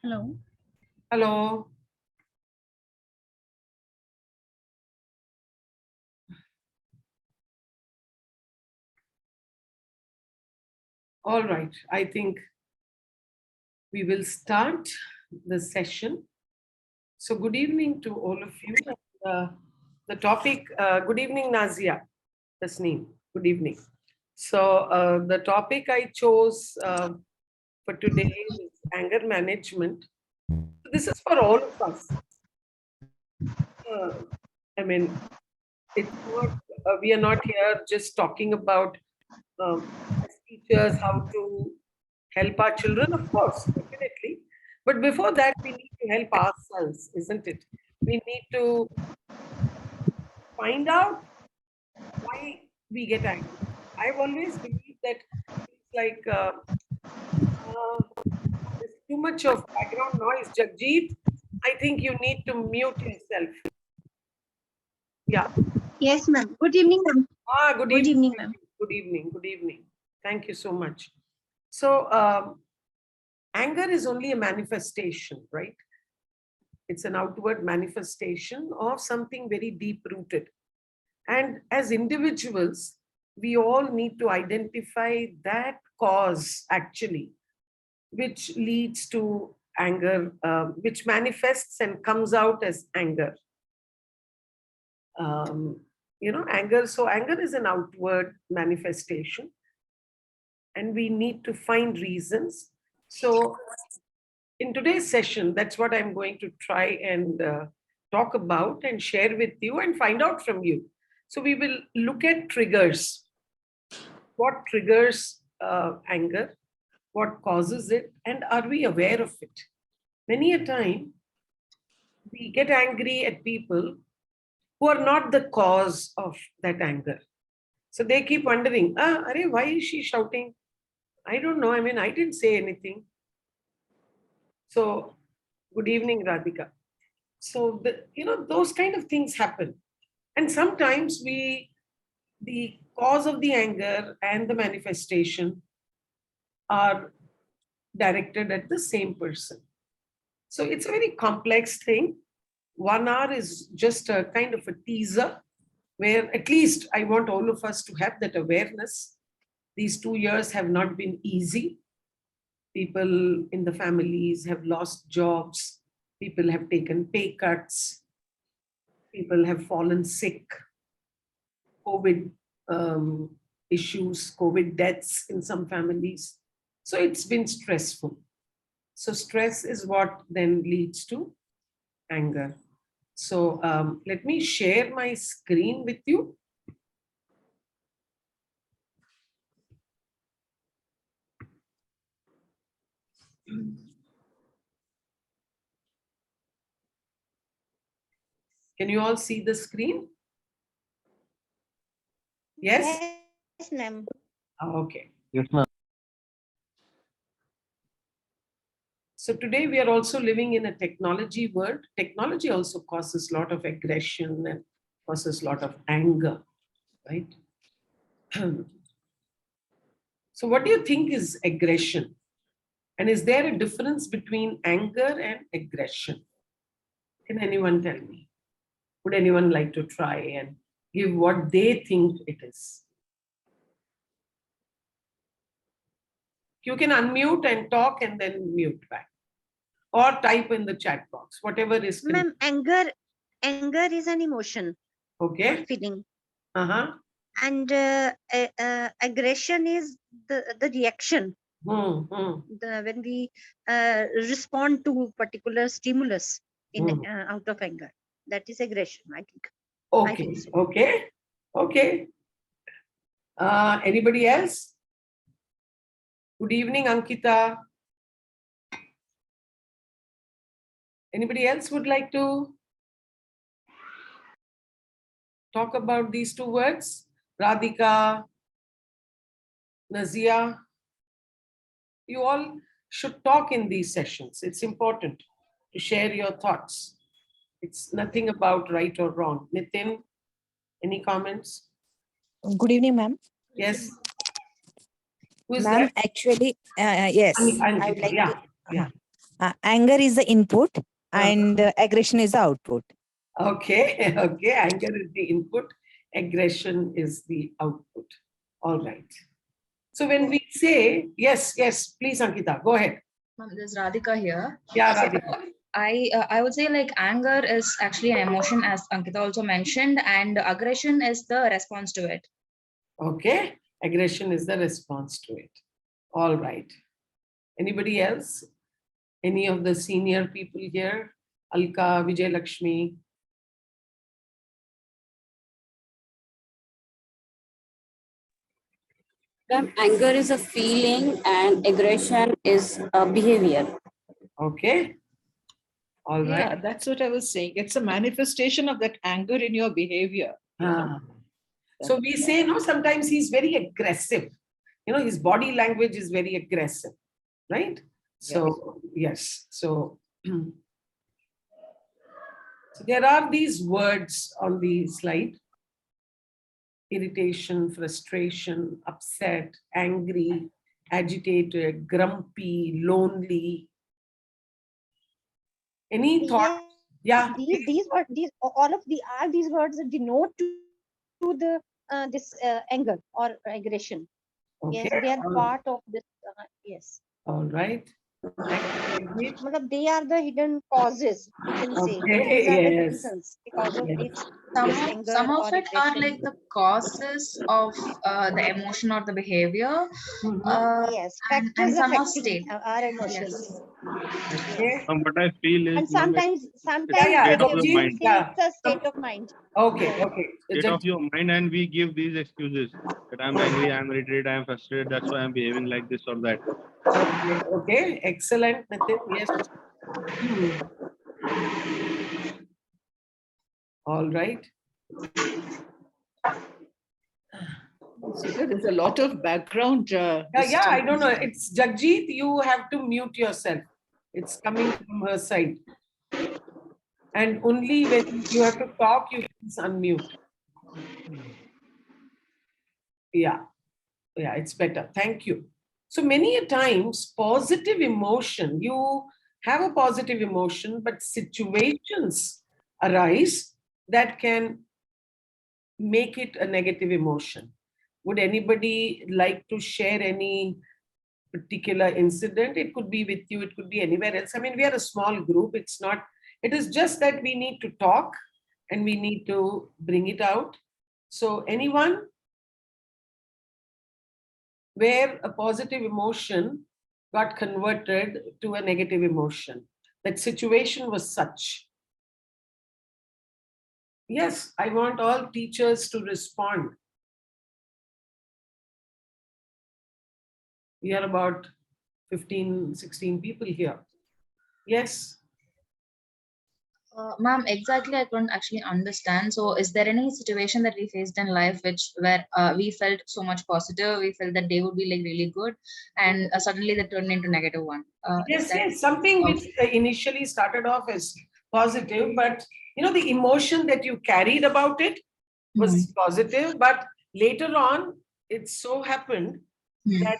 Hello. Hello. All right. I think we will start the session. So good evening to all of you. The topic, good evening, Nazia, Tasneem. Good evening. So the topic I chose for today is anger management. This is for all of us. I mean, it's not, we are not here just talking about as teachers how to help our children, of course, definitely. But before that, we need to help ourselves, isn't it? We need to find out why we get angry. I've always believed that it's like there's too much of background noise. Jagjit, I think you need to mute yourself. Yeah. Yes, ma'am. Good evening, ma'am. Good Good evening. evening, ma'am. Good evening. Good evening. Thank you so much. So, anger is only a manifestation, right? It's an outward manifestation of something very deep rooted. And as individuals, we all need to identify that cause actually, which leads to anger, which manifests and comes out as anger. Anger. So, anger is an outward manifestation, and we need to find reasons. So, in today's session, that's what I'm going to try and talk about and share with you and find out from you. So, we will look at triggers. What triggers anger? What causes it? And are we aware of it? Many a time, we get angry at people who are not the cause of that anger. So they keep wondering, why is she shouting? I don't know. I mean, I didn't say anything. So, good evening, Radhika. So, those kind of things happen. And sometimes the cause of the anger and the manifestation are directed at the same person. So, it's a very complex thing. 1 hour is just a kind of a teaser where at least I want all of us to have that awareness. These 2 years have not been easy. People in the families have lost jobs. People have taken pay cuts. People have fallen sick. COVID issues, COVID deaths in some families. So it's been stressful. So stress is what then leads to anger. So let me share my screen with you. Can you all see the screen? Yes? Yes, ma'am. Okay. Yes, ma'am. So today we are also living in a technology world. Technology also causes a lot of aggression and causes a lot of anger, right? So what do you think is aggression? And is there a difference between anger and aggression? Can anyone tell me? Would anyone like to try and give what they think it is? You can unmute and talk and then mute back. Or type in the chat box, whatever is. Ma'am, anger is an emotion or Okay. feeling. Uh-huh. And aggression is the reaction. When we respond to particular stimulus in out of anger. That is aggression, I think. Okay. I think so. Okay. Okay. Anybody else? Good evening, Ankita. Anybody else would like to talk about these two words? Radhika, Nazia. You all should talk in these sessions. It's important to share your thoughts. It's nothing about right or wrong. Nitin, any comments? Good evening, ma'am. Yes. Who is Ma'am, that? actually, yes, I would Ankita, like yeah, to. yeah. Anger is the input and aggression is the output. Okay, okay. Anger is the input, aggression is the output. All right. So when we say, yes, please, Ankita, go ahead. There's Radhika here. Yeah, Radhika. I would say like anger is actually an emotion, as Ankita also mentioned, and aggression is the response to it. Okay, aggression is the response to it. All right. Anybody else? Any of the senior people here? Alka, Vijay Lakshmi. Anger is a feeling and aggression is a behavior. Okay. All right. Yeah, that's what I was saying. It's a manifestation of that anger in your behavior. Ah. So we say, no, sometimes he's very aggressive. You know, his body language is very aggressive, right? So, yes. So, so there are these words on the slide: irritation, frustration, upset, angry, agitated, grumpy, lonely. Any thought? Yeah. These words, all of these words that denote to the this anger or aggression. Okay. Yes, they are part of this. Yes. All right. They are the hidden causes, you can say. Okay, These are the yes. reasons because of Yes. this anger Some of or it are aggression. like the causes of the emotion or the behavior. Yes, and factors some are affecting state. our emotions. Okay. What I feel is And more like sometimes yeah, state of the you can mind. say it's a state of mind. Okay, Yeah. okay. State of your mind, and we give these excuses that I'm angry, I'm irritated, I'm frustrated, that's why I'm behaving like this or that. Okay, okay. Excellent, Nitin. Yes. All right. So there is a lot of background. Yeah, I don't know. It's Jagjit, you have to mute yourself. It's coming from her side. And only when you have to talk, you please unmute. Yeah, it's better. Thank you. So many a times, positive emotion, you have a positive emotion, but situations arise that can make it a negative emotion. Would anybody like to share any particular incident? It could be with you, it could be anywhere else. I mean, we are a small group. It is just that we need to talk and we need to bring it out. So anyone where a positive emotion got converted to a negative emotion? That situation was such. Yes, I want all teachers to respond. We are about 15, 16 people here. Yes. Ma'am, exactly, I couldn't actually understand. So is there any situation that we faced in life where we felt so much positive, we felt that they would be like really good, and suddenly they turned into negative one? Yes, something which initially started off as positive, but you know, the emotion that you carried about it was positive, but later on it so happened that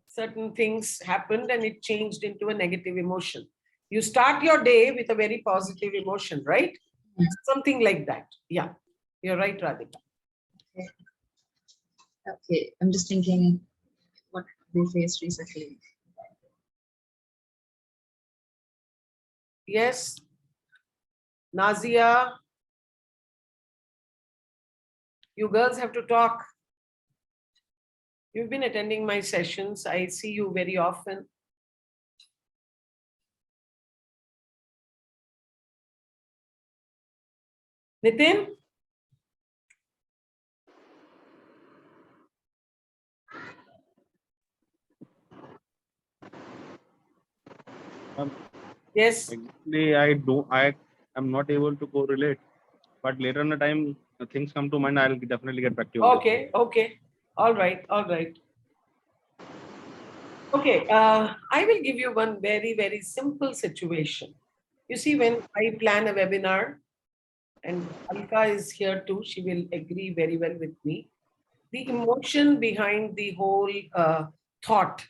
certain things happened and it changed into a negative emotion. You start your day with a very positive emotion, right? Something like that. Yeah, you're right, Radhika. Okay, I'm just thinking what they faced recently. Yes. Nazia, you girls have to talk. You've been attending my sessions. I see you very often. Nitin? Yes. Actually, I am not able to correlate, but later in the time, things come to mind, I'll definitely get back to you. Okay. All right. Okay, I will give you one very, very simple situation. You see, when I plan a webinar, and Alka is here too, she will agree very well with me. The emotion behind the whole thought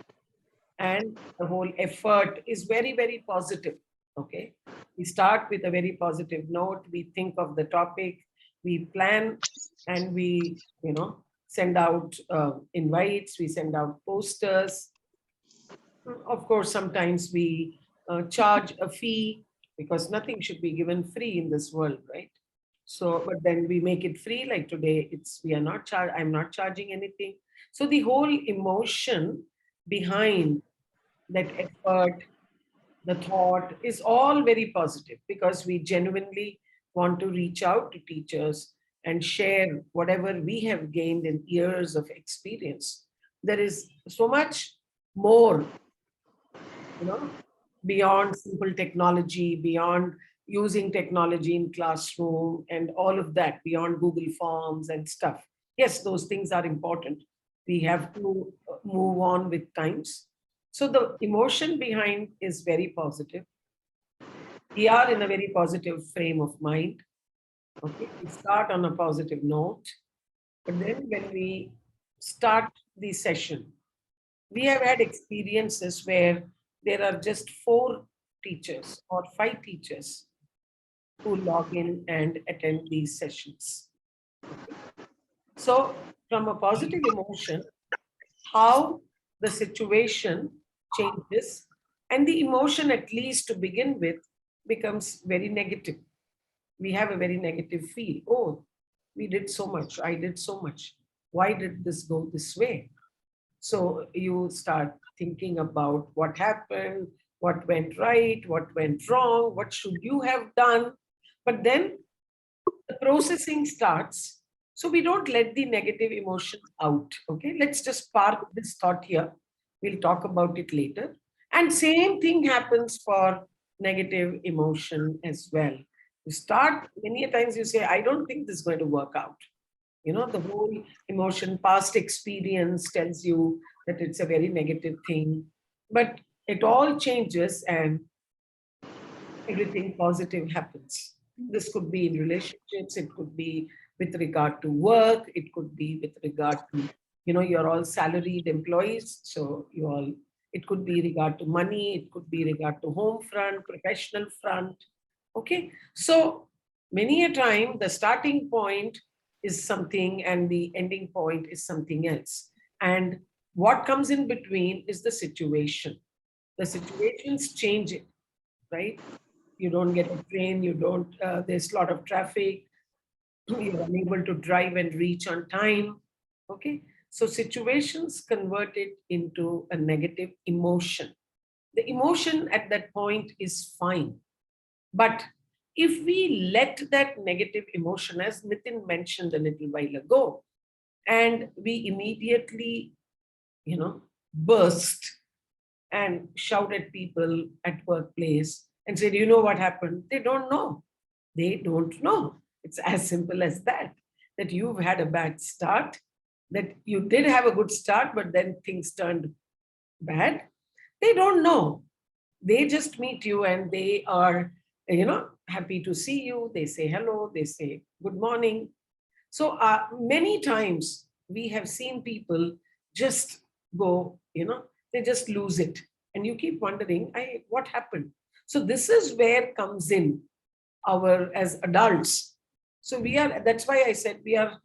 and the whole effort is very, very positive. Okay. We start with a very positive note. We think of the topic, we plan, and we, send out invites, we send out posters. Of course, sometimes we charge a fee because nothing should be given free in this world, right? So, but then we make it free. Like today, I'm not charging anything. So the whole emotion behind that effort, the thought is all very positive because we genuinely want to reach out to teachers and share whatever we have gained in years of experience. There is so much more, beyond simple technology, beyond using technology in classroom and all of that, beyond Google Forms and stuff. Yes, those things are important. We have to move on with times. So the emotion behind is very positive. We are in a very positive frame of mind. Okay, we start on a positive note. But then when we start the session, we have had experiences where there are just 4 teachers or 5 teachers who log in and attend these sessions. So from a positive emotion, how the situation changes, and the emotion, at least to begin with, becomes very negative. We have a very negative feel. Oh, we did so much. I did so much. Why did this go this way? So you start thinking about what happened, what went right, what went wrong, what should you have done. But then the processing starts. So we don't let the negative emotion out. Okay, let's just park this thought here. We'll talk about it later. And same thing happens for negative emotion as well. You start, many times you say, I don't think this is going to work out. The whole emotion, past experience tells you that it's a very negative thing. But it all changes and everything positive happens. This could be in relationships, it could be with regard to work, it could be with regard to, you're all salaried employees. So it could be regard to money, it could be regard to home front, professional front. Okay. So many a time the starting point is something and the ending point is something else. And what comes in between is the situation. The situations change it, right? You don't get a train, there's a lot of traffic, you're unable to drive and reach on time. Okay. So situations convert it into a negative emotion. The emotion at that point is fine. But if we let that negative emotion, as Nitin mentioned a little while ago, and we immediately, burst and shout at people at workplace and say, do you know what happened? They don't know. They don't know. It's as simple as that you've had a bad start, that you did have a good start, but then things turned bad. They don't know. They just meet you and they are, happy to see you. They say hello, they say good morning. So many times we have seen people just go, they just lose it. And you keep wondering, what happened? So this is where comes in as adults. So that's why I said we are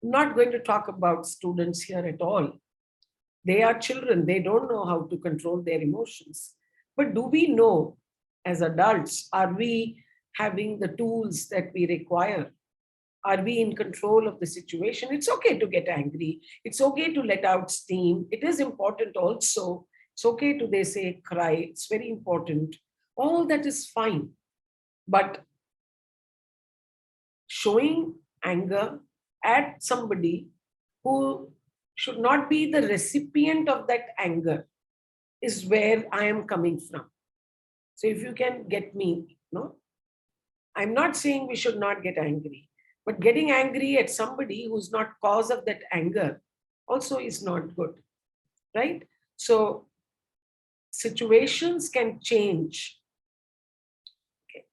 not going to talk about students here at all. They are children. They don't know how to control their emotions. But do we know as adults, are we having the tools that we require? Are we in control of the situation? It's okay to get angry. It's okay to let out steam. It is important also. It's okay to, they say, cry. It's very important. All that is fine. But showing anger at somebody who should not be the recipient of that anger is where I am coming from. So if you can get me, no, I'm not saying we should not get angry, but getting angry at somebody who's not cause of that anger also is not good, right? So situations can change. Okay.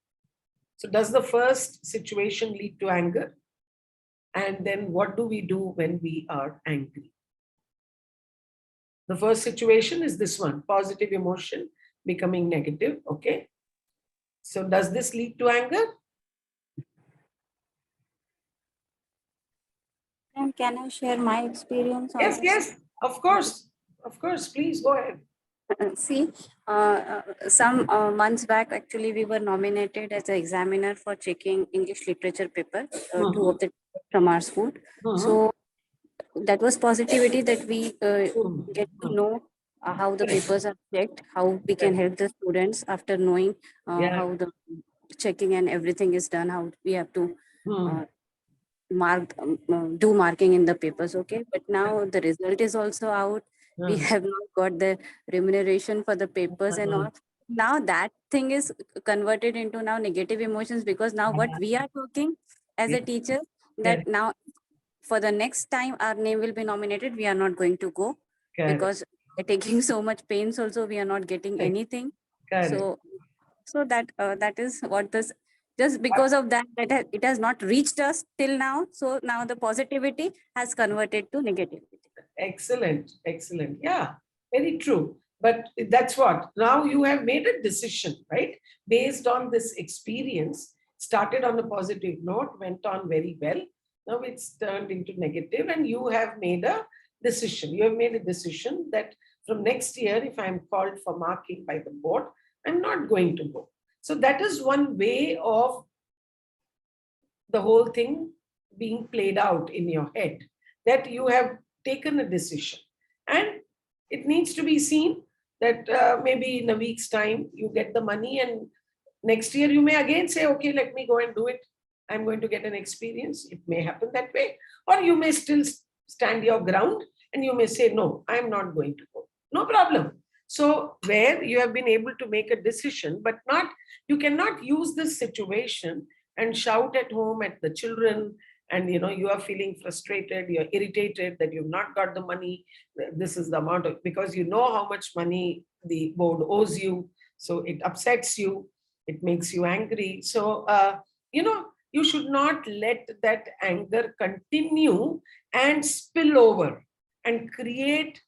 So does the first situation lead to anger? And then what do we do when we are angry? The first situation is this one, positive emotion becoming negative. Okay. So does this lead to anger? And can I share my experience on Yes, this? yes, of course. Of course, please go ahead. See, some months back, actually, we were nominated as an examiner for checking English literature paper, two of the from our school. So that was positivity that we get to know how the papers are checked, how we can help the students after knowing how the checking and everything is done, how we have to do marking in the papers. Okay, but now the result is also out. We have not got the remuneration for the papers and all. Now that thing is converted into now negative emotions, because now what we are talking as a teacher, that now for the next time our name will be nominated, we are not going to go, because we're taking so much pains also, we are not getting anything. So that is what this, just because of that, it has not reached us till now. So now the positivity has converted to negativity. Excellent, excellent. Yeah, very true. But that's what, now you have made a decision, right? Based on this experience, started on a positive note, went on very well. Now it's turned into negative, and you have made a decision. You have made a decision that from next year, if I'm called for marking by the board, I'm not going to go. So that is one way of the whole thing being played out in your head, that you have taken a decision. And it needs to be seen that maybe in a week's time you get the money, and next year you may again say, okay, let me go and do it. I'm going to get an experience. It may happen that way. Or you may still stand your ground and you may say, no, I'm not going to go. No problem. So where you have been able to make a decision, but not, you cannot use this situation and shout at home at the children, and you are feeling frustrated, you're irritated that you've not got the money. This is the amount of, because you know how much money the board owes you. So it upsets you, it makes you angry. So, you should not let that anger continue and spill over and create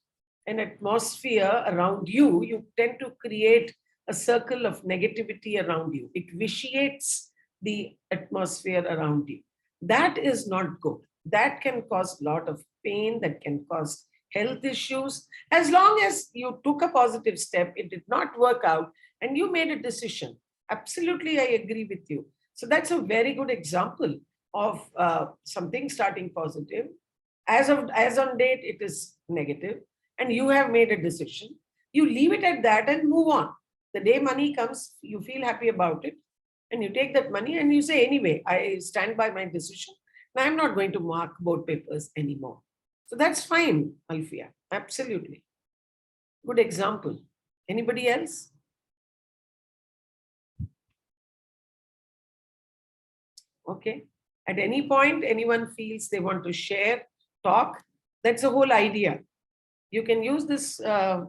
an atmosphere around you. You tend to create a circle of negativity around you. It vitiates the atmosphere around you. That is not good. That can cause a lot of pain, that can cause health issues. As long as you took a positive step, it did not work out, and you made a decision. Absolutely, I agree with you. So that's a very good example of something starting positive. As on date, it is negative, and you have made a decision. You leave it at that and move on. The day money comes, you feel happy about it, and you take that money and you say, anyway, I stand by my decision. Now I'm not going to mark board papers anymore. So that's fine, Alfia. Absolutely. Good example. Anybody else? Okay. At any point, anyone feels they want to share, talk, that's the whole idea. You can use this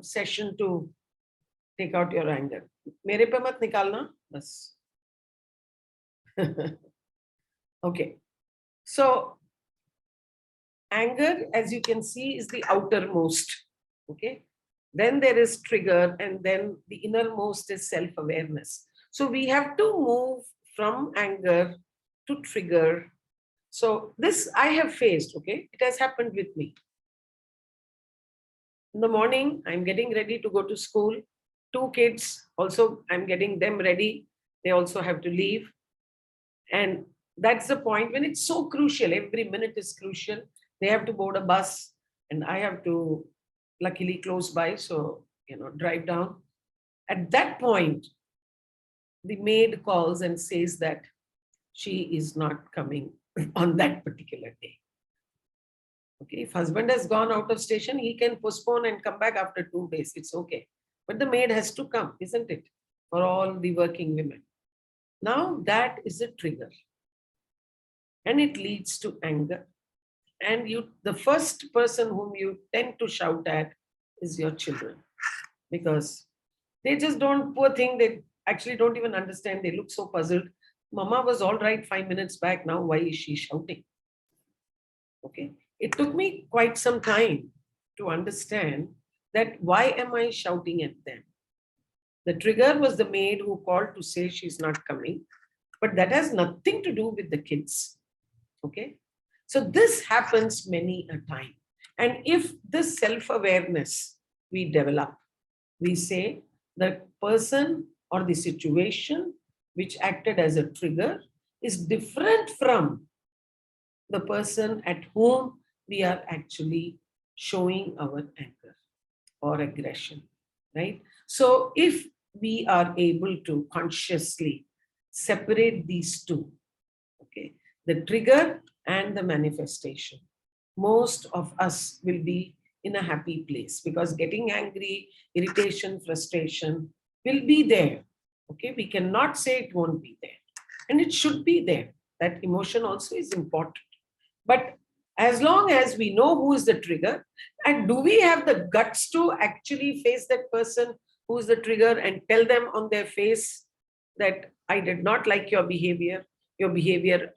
session to take out your anger. Mere pe mat nikalna, bas. Okay. So anger, as you can see, is the outermost. Okay. Then there is trigger, and then the innermost is self-awareness. So we have to move from anger to trigger. So this I have faced, okay? It has happened with me. In the morning, I'm getting ready to go to school. 2 kids, also I'm getting them ready. They also have to leave. And that's the point when it's so crucial. Every minute is crucial. They have to board a bus, and I have to, luckily close by, so, drive down. At that point, the maid calls and says that she is not coming on that particular day. Okay, if husband has gone out of station, he can postpone and come back after 2 days. It's okay. But the maid has to come, isn't it? For all the working women. Now that is a trigger. And it leads to anger. And the first person whom you tend to shout at is your children. Because they just don't, poor thing, they actually don't even understand. They look so puzzled. Mama was all right 5 minutes back. Now why is she shouting? Okay. It took me quite some time to understand that why am I shouting at them? The trigger was the maid who called to say she's not coming, but that has nothing to do with the kids. Okay. So this happens many a time. And if this self-awareness we develop, we say the person or the situation which acted as a trigger is different from the person at whom we are actually showing our anger or aggression, right? So if we are able to consciously separate these two, okay, the trigger and the manifestation, most of us will be in a happy place, because getting angry, irritation, frustration will be there. Okay, we cannot say it won't be there, and it should be there. That emotion also is important. But as long as we know who is the trigger, and do we have the guts to actually face that person who is the trigger and tell them on their face that I did not like your behavior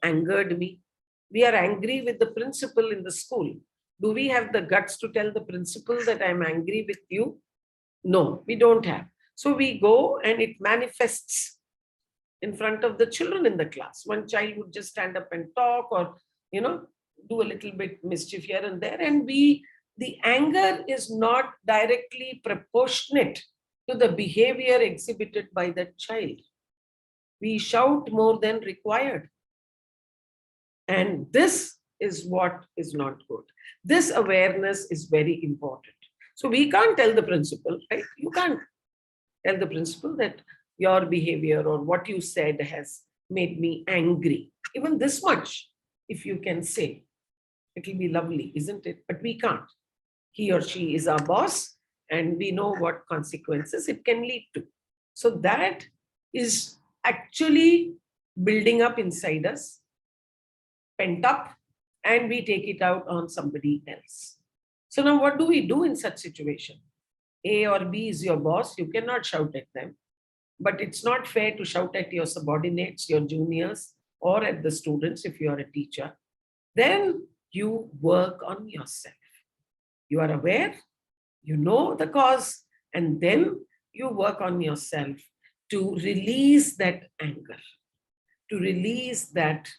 angered me. We are angry with the principal in the school. Do we have the guts to tell the principal that I'm angry with you? No, we don't have. So we go and it manifests in front of the children in the class. One child would just stand up and talk, or, do a little bit mischief here and there. And the anger is not directly proportionate to the behavior exhibited by that child. We shout more than required. And this is what is not good. This awareness is very important. So we can't tell the principal, right? You can't tell the principal that your behavior or what you said has made me angry. Even this much, if you can say, it will be lovely, isn't it? But we can't. He or she is our boss, and we know what consequences it can lead to. So that is actually building up inside us, pent up, and we take it out on somebody else. So now what do we do in such situation? A or B is your boss. You cannot shout at them. But it's not fair to shout at your subordinates, your juniors, or at the students if you are a teacher. Then you work on yourself. You are aware, you know the cause, and then you work on yourself to release that anger, to release that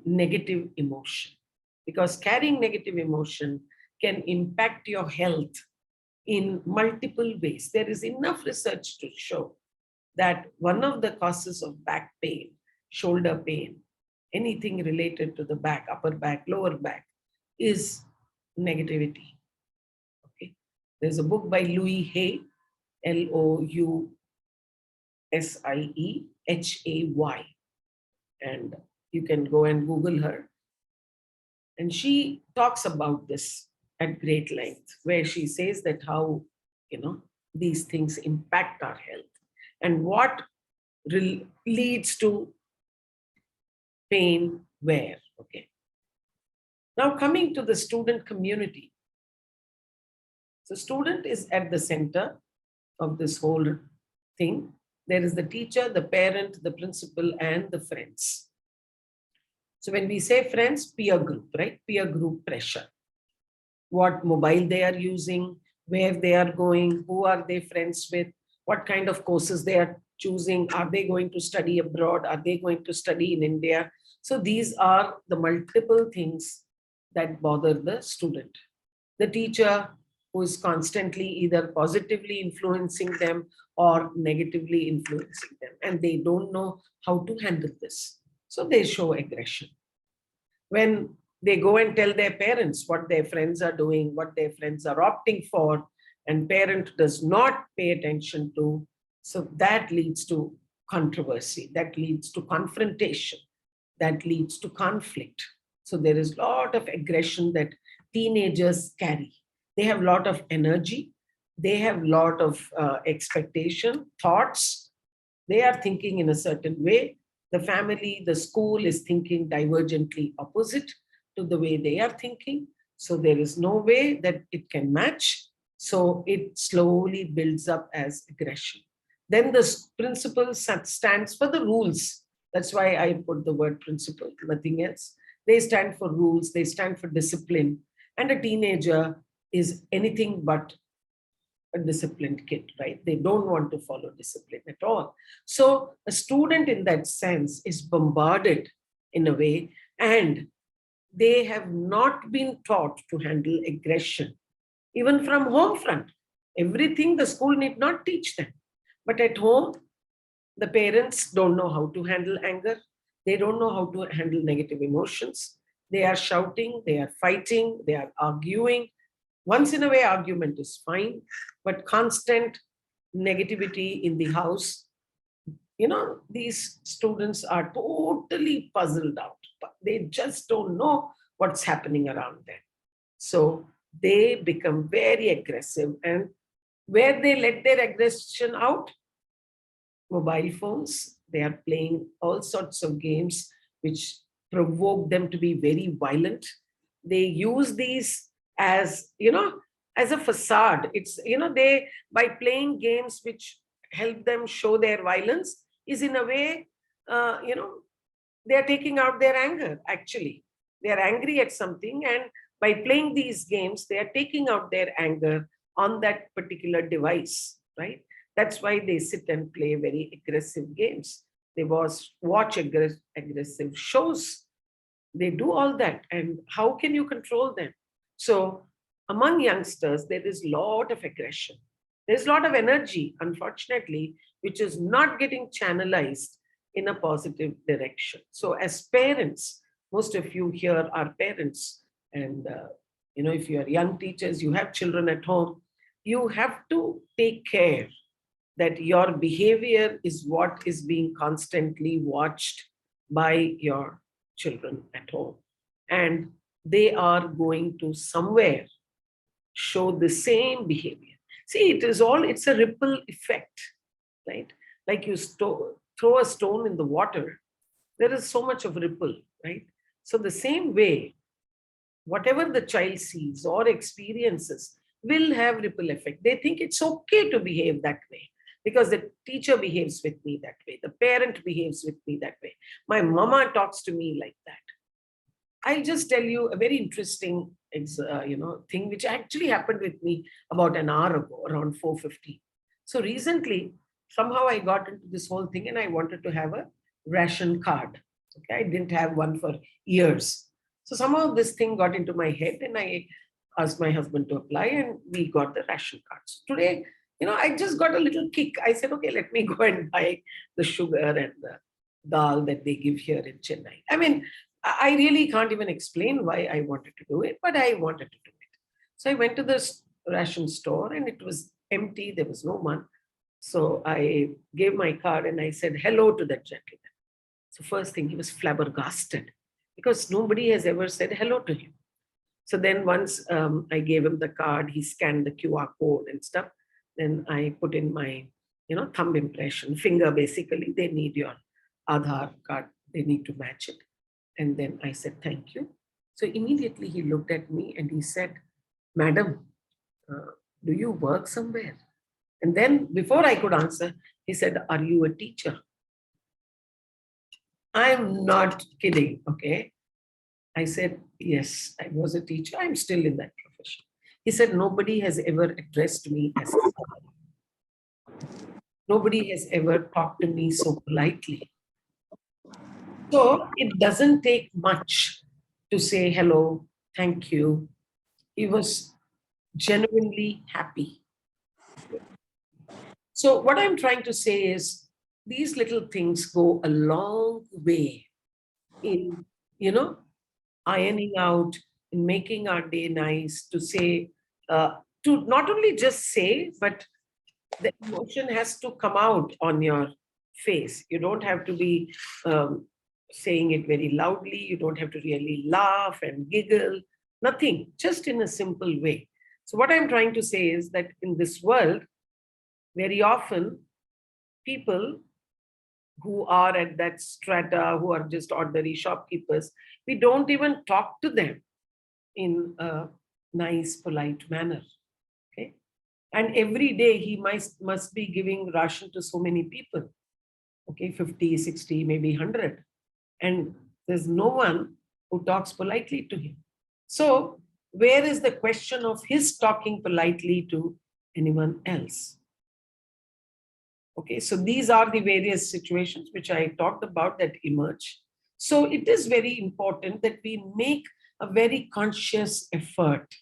negative emotion. Because carrying negative emotion can impact your health in multiple ways. There is enough research to show that one of the causes of back pain, shoulder pain, anything related to the back, upper back, lower back, is negativity. Okay. There's a book by Louise Hay, Louisiehey, and you can go and Google her. And she talks about this at great length, where she says that how, these things impact our health and what leads to pain where. Okay. Now coming to the student community. So student is at the center of this whole thing. There is the teacher, the parent, the principal, and the friends. So when we say friends, peer group, right? Peer group pressure. What mobile they are using, where they are going, who are they friends with, what kind of courses they are choosing, are they going to study abroad, are they going to study in India? So these are the multiple things that bother the student. The teacher, who is constantly either positively influencing them or negatively influencing them, and they don't know how to handle this. So they show aggression. When they go and tell their parents what their friends are doing, what their friends are opting for, and parent does not pay attention to, so that leads to controversy, that leads to confrontation, that leads to conflict. So there is a lot of aggression that teenagers carry. They have a lot of energy. They have a lot of expectation, thoughts. They are thinking in a certain way. The family, the school is thinking divergently opposite to the way they are thinking. So there is no way that it can match. So it slowly builds up as aggression. Then the principle stands for the rules. That's why I put the word principle, nothing else. They stand for rules, they stand for discipline. And a teenager is anything but a disciplined kid, right? They don't want to follow discipline at all. So a student in that sense is bombarded in a way, and they have not been taught to handle aggression, even from home front. Everything the school need not teach them. But at home, the parents don't know how to handle anger. They don't know how to handle negative emotions. They are shouting, they are fighting, they are arguing. Once in a way, argument is fine, but constant negativity in the house, these students are totally puzzled out. They just don't know what's happening around them. So they become very aggressive, and where they let their aggression out, mobile phones. They are playing all sorts of games which provoke them to be very violent. They use these as, as a facade. It's, they, by playing games which help them show their violence, is in a way, they are taking out their anger, actually. They are angry at something, and by playing these games, they are taking out their anger on that particular device, right? That's why they sit and play very aggressive games. They watch aggressive shows. They do all that. And how can you control them? So among youngsters, there is a lot of aggression. There's a lot of energy, unfortunately, which is not getting channelized in a positive direction. So as parents, most of you here are parents, and if you are young teachers, you have children at home, you have to take care that your behavior is what is being constantly watched by your children at home. And they are going to somewhere show the same behavior. See, it's a ripple effect, right? Like you throw a stone in the water, there is so much of ripple, right? So the same way, whatever the child sees or experiences will have ripple effect. They think it's okay to behave that way because the teacher behaves with me that way, the parent behaves with me that way, my mama talks to me like that. I'll just tell you a very interesting thing which actually happened with me about an hour ago, around 4:50. So recently, somehow I got into this whole thing and I wanted to have a ration card. Okay, I didn't have one for years. So somehow this thing got into my head and I asked my husband to apply and we got the ration cards. Today, I just got a little kick. I said, okay, let me go and buy the sugar and the dal that they give here in Chennai. I mean, I really can't even explain why I wanted to do it, but I wanted to do it. So I went to the ration store and it was empty. There was no one. So I gave my card and I said hello to that gentleman. So first thing, he was flabbergasted because nobody has ever said hello to him. So then once I gave him the card, he scanned the QR code and stuff. Then I put in my, thumb impression, finger basically. They need your Aadhaar card. They need to match it. And then I said, thank you. So immediately he looked at me and he said, Madam, do you work somewhere? And then before I could answer, he said, are you a teacher? I'm not kidding, okay? I said, yes, I was a teacher. I'm still in that profession. He said, nobody has ever addressed me as a teacher. Nobody has ever talked to me so politely. So it doesn't take much to say hello, thank you. He was genuinely happy. So what I'm trying to say is these little things go a long way in, ironing out, in making our day nice, to say, to not only just say, but the emotion has to come out on your face. You don't have to be saying it very loudly. You don't have to really laugh and giggle, nothing, just in a simple way. So what I'm trying to say is that in this world, very often people who are at that strata, who are just ordinary shopkeepers, we don't even talk to them in a nice, polite manner. Okay? And every day he must be giving ration to so many people. Okay, 50, 60, maybe 100. And there's no one who talks politely to him. So where is the question of his talking politely to anyone else. Okay, so these are the various situations which I talked about that emerge. So it is very important that we make a very conscious effort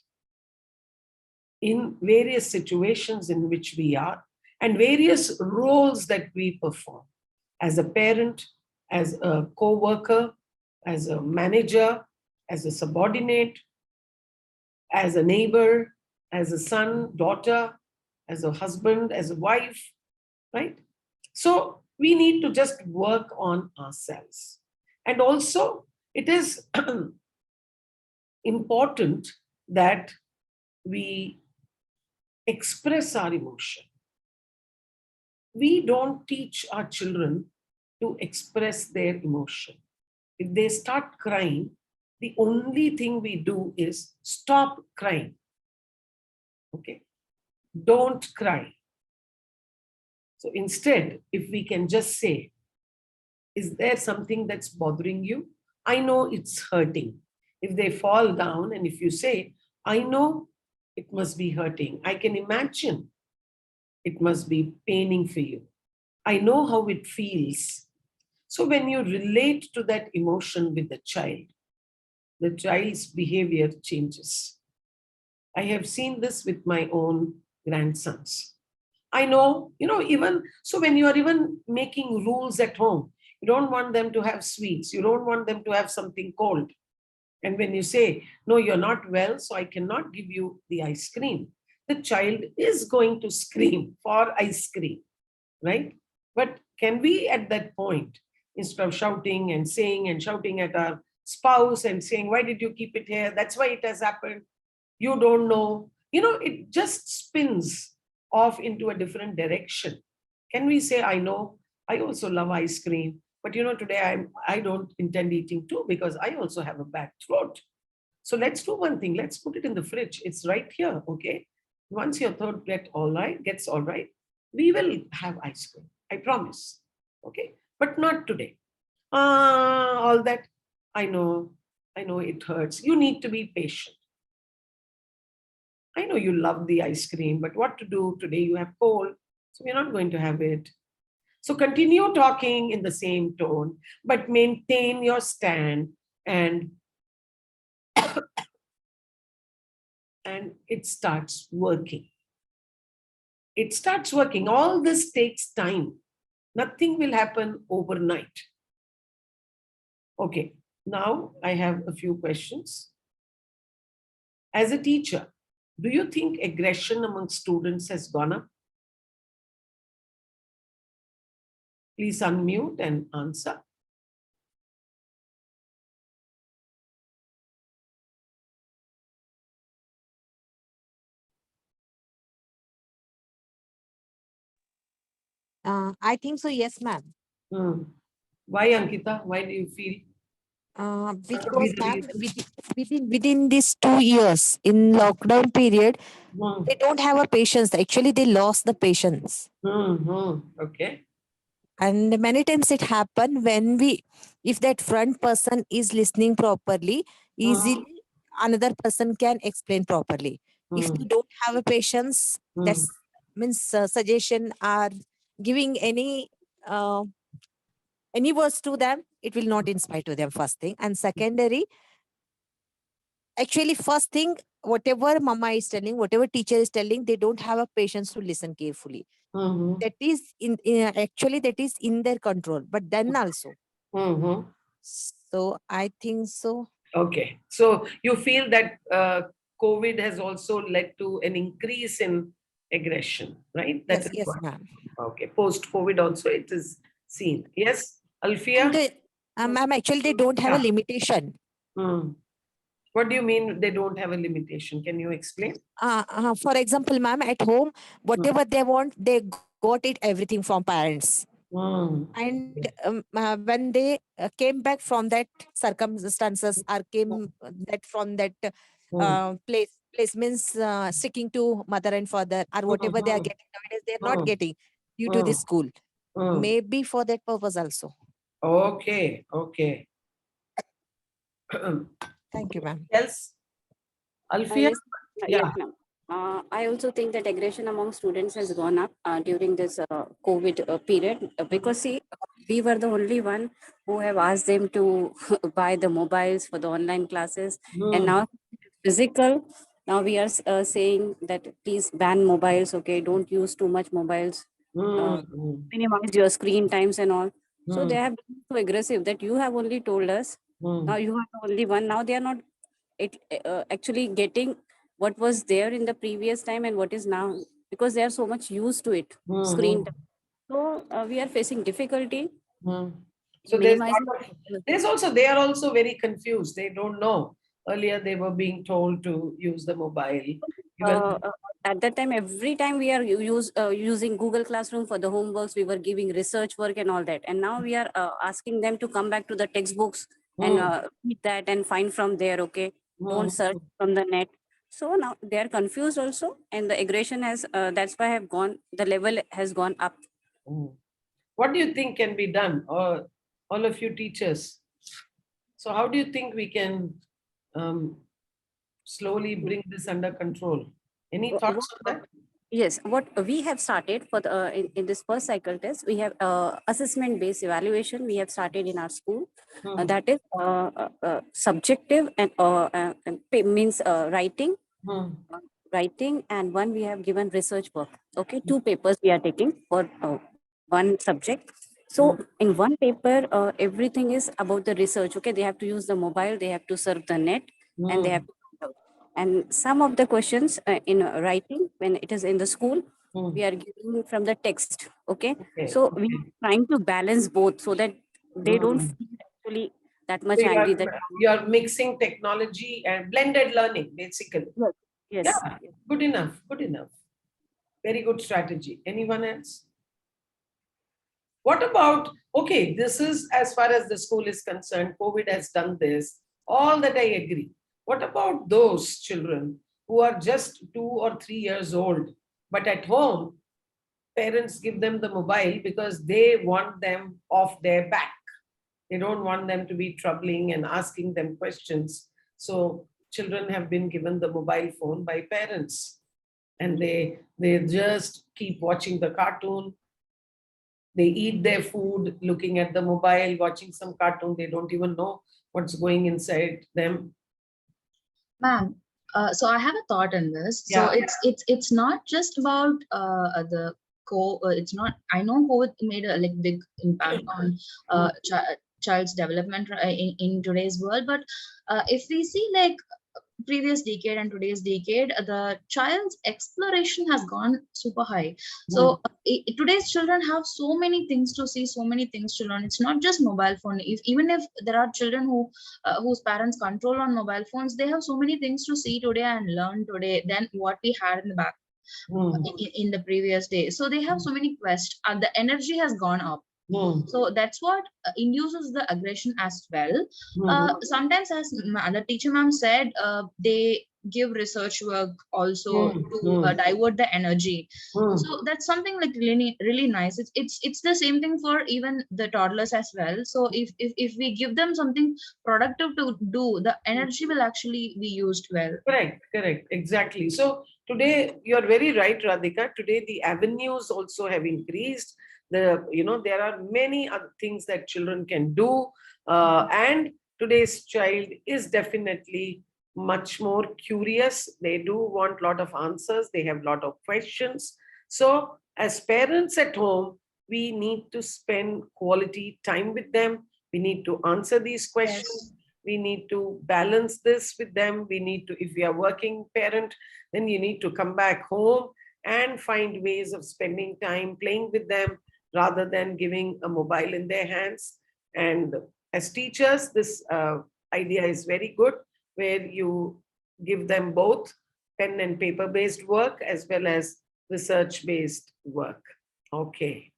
in various situations in which we are and various roles that we perform as a parent, as a co-worker, as a manager, as a subordinate, as a neighbor, as a son, daughter, as a husband, as a wife, right? So we need to just work on ourselves. And also, it is important that we express our emotion. We don't teach our children to express their emotion. If they start crying, the only thing we do is stop crying. Okay? Don't cry. So instead, if we can just say, is there something that's bothering you? I know it's hurting. If they fall down and if you say, I know it must be hurting. I can imagine it must be paining for you. I know how it feels. So when you relate to that emotion with the child's behavior changes. I have seen this with my own grandsons. I know, even so, when you are even making rules at home, you don't want them to have sweets, you don't want them to have something cold. And when you say, no, you're not well, so I cannot give you the ice cream, the child is going to scream for ice cream, right? But can we at that point, instead of shouting and saying and shouting at our spouse and saying, why did you keep it here? That's why it has happened. You don't know. It just spins off into a different direction. Can we say, I know, I also love ice cream, but today I don't intend eating too because I also have a bad throat. So let's do one thing. Let's put it in the fridge. It's right here, okay? Once your throat gets all right, we will have ice cream. I promise, okay? But not today. All that, I know it hurts. You need to be patient. I know you love the ice cream, but what to do today? You have cold, so we're not going to have it. So continue talking in the same tone, but maintain your stand and it starts working. It starts working. All this takes time. Nothing will happen overnight. Okay, now I have a few questions. As a teacher, do you think aggression among students has gone up? Please unmute and answer. I think so, yes, ma'am. Why, Ankita? Why do you feel? Because ma'am, within these 2 years in lockdown period, they don't have a patience. Actually, they lost the patience. Okay. And many times it happen if that front person is listening properly, easily another person can explain properly. If they don't have a patience, that's means suggestion or giving any words to them, it will not inspire to them, first thing. And secondary, actually first thing, whatever mama is telling, whatever teacher is telling, they don't have a patience to listen carefully. That is actually that is in their control, but then also. So I think so. Okay, so you feel that COVID has also led to an increase in aggression, right? Yes, ma'am. Okay, post-COVID also it is seen. Yes, Alfia? Ma'am, actually they don't have a limitation. What do you mean they don't have a limitation? Can you explain? For example, ma'am, at home, whatever they want, they got it everything from parents. And when they came back from that circumstances or came that from that place means sticking to mother and father or whatever they are getting nowadays, they are not getting due to this school. Maybe for that purpose also. Okay. Thank you, ma'am. Else? Alfia? Yes, yes, ma'am. I also think that aggression among students has gone up during this COVID period because see, we were the only one who have asked them to buy the mobiles for the online classes, and now physical. Now we are saying that please ban mobiles. Okay, don't use too much mobiles. Minimize your screen times and all. So they have been so aggressive that you have only told us. Now you are the only one. Now they are not actually getting what was there in the previous time and what is now, because they are so much used to it, screen time. So we are facing difficulty. So minimizing. they are also very confused. They don't know. Earlier they were being told to use the mobile. At that time, every time we are using Google Classroom for the homeworks, we were giving research work and all that. And now we are asking them to come back to the textbooks and read that and find from there. Okay, don't search from the net. So now they are confused also, and the aggression has that's why have gone. The level has gone up. What do you think can be done, or all of you teachers? So how do you think we can slowly bring this under control? Any thoughts on that? Yes, what we have started for the in this first cycle test, we have assessment based evaluation. We have started in our school. That is subjective and means writing, writing, and one we have given research work. Okay, 2 papers we are taking for one subject. So in one paper, everything is about the research. Okay, they have to use the mobile, they have to surf the net, and they have to. And some of the questions in writing, when it is in the school, we are giving from the text. Okay, so we are trying to balance both so that they don't feel actually that much So angry. That you are mixing technology and blended learning, basically. yes, Yeah, good enough. Good enough. Very good strategy. Anyone else? What about, okay, this is as far as the school is concerned, COVID has done this, all that I agree. What about those children who are just 2 or 3 years old, but at home, parents give them the mobile because they want them off their back. They don't want them to be troubling and asking them questions. So children have been given the mobile phone by parents, and they just keep watching the cartoon. They eat their food looking at the mobile, watching some cartoon. They don't even know what's going inside them. Ma'am, so I have a thought in this. So it's not just about the it's not. I know COVID made a big impact on child's development in today's world, but if we see previous decade and today's decade, the child's exploration has gone super high. So today's children have so many things to see, so many things to learn. It's not just mobile phone. Even if there are children whose parents control on mobile phones, they have so many things to see today and learn today than what we had in the back in the previous day. So they have so many quests. The energy has gone up. So that's what induces the aggression as well. Sometimes, as the teacher ma'am said, they give research work also to divert the energy. So that's something really, really nice. It's the same thing for even the toddlers as well. So if we give them something productive to do, the energy will actually be used well. Correct, exactly. So today you're very right, Radhika. Today the avenues also have increased. There are many other things that children can do, and today's child is definitely much more curious. They do want a lot of answers. They have a lot of questions. So as parents at home, we need to spend quality time with them. We need to answer these questions. Yes. We need to balance this with them. We need to, if we are working parent, then you need to come back home and find ways of spending time playing with them, rather than giving a mobile in their hands. And as teachers, this idea is very good, where you give them both pen and paper-based work as well as research-based work. Okay.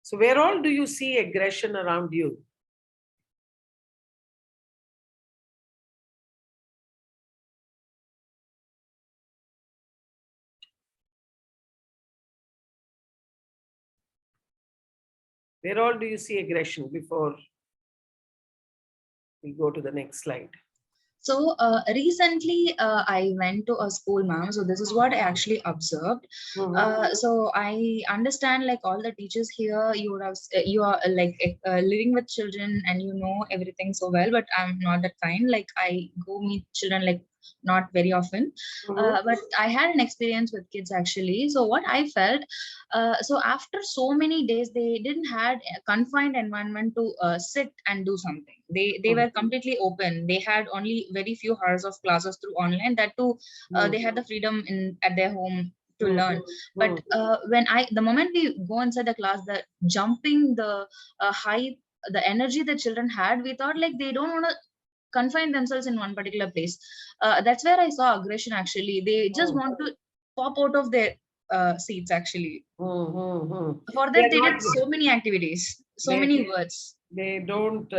So where all do you see aggression around you? Where all do you see aggression before we go to the next slide? So recently, I went to a school, ma'am. So this is what I actually observed. So I understand, like all the teachers here, you would have, you are living with children, and you know everything so well. But I'm not that kind. Like I go meet children like not very often. But I had an experience with kids actually. So what I felt, so after so many days, they didn't had a confined environment to sit and do something. They were completely open. They had only very few hours of classes through online. That too, they had the freedom in at their home to learn. But the moment we go inside the class, the jumping, the height, the energy the children had, we thought like they don't want to confine themselves in one particular place. That's where I saw aggression actually. They just want to pop out of their seats actually. For that, they did so many activities, so many words. They don't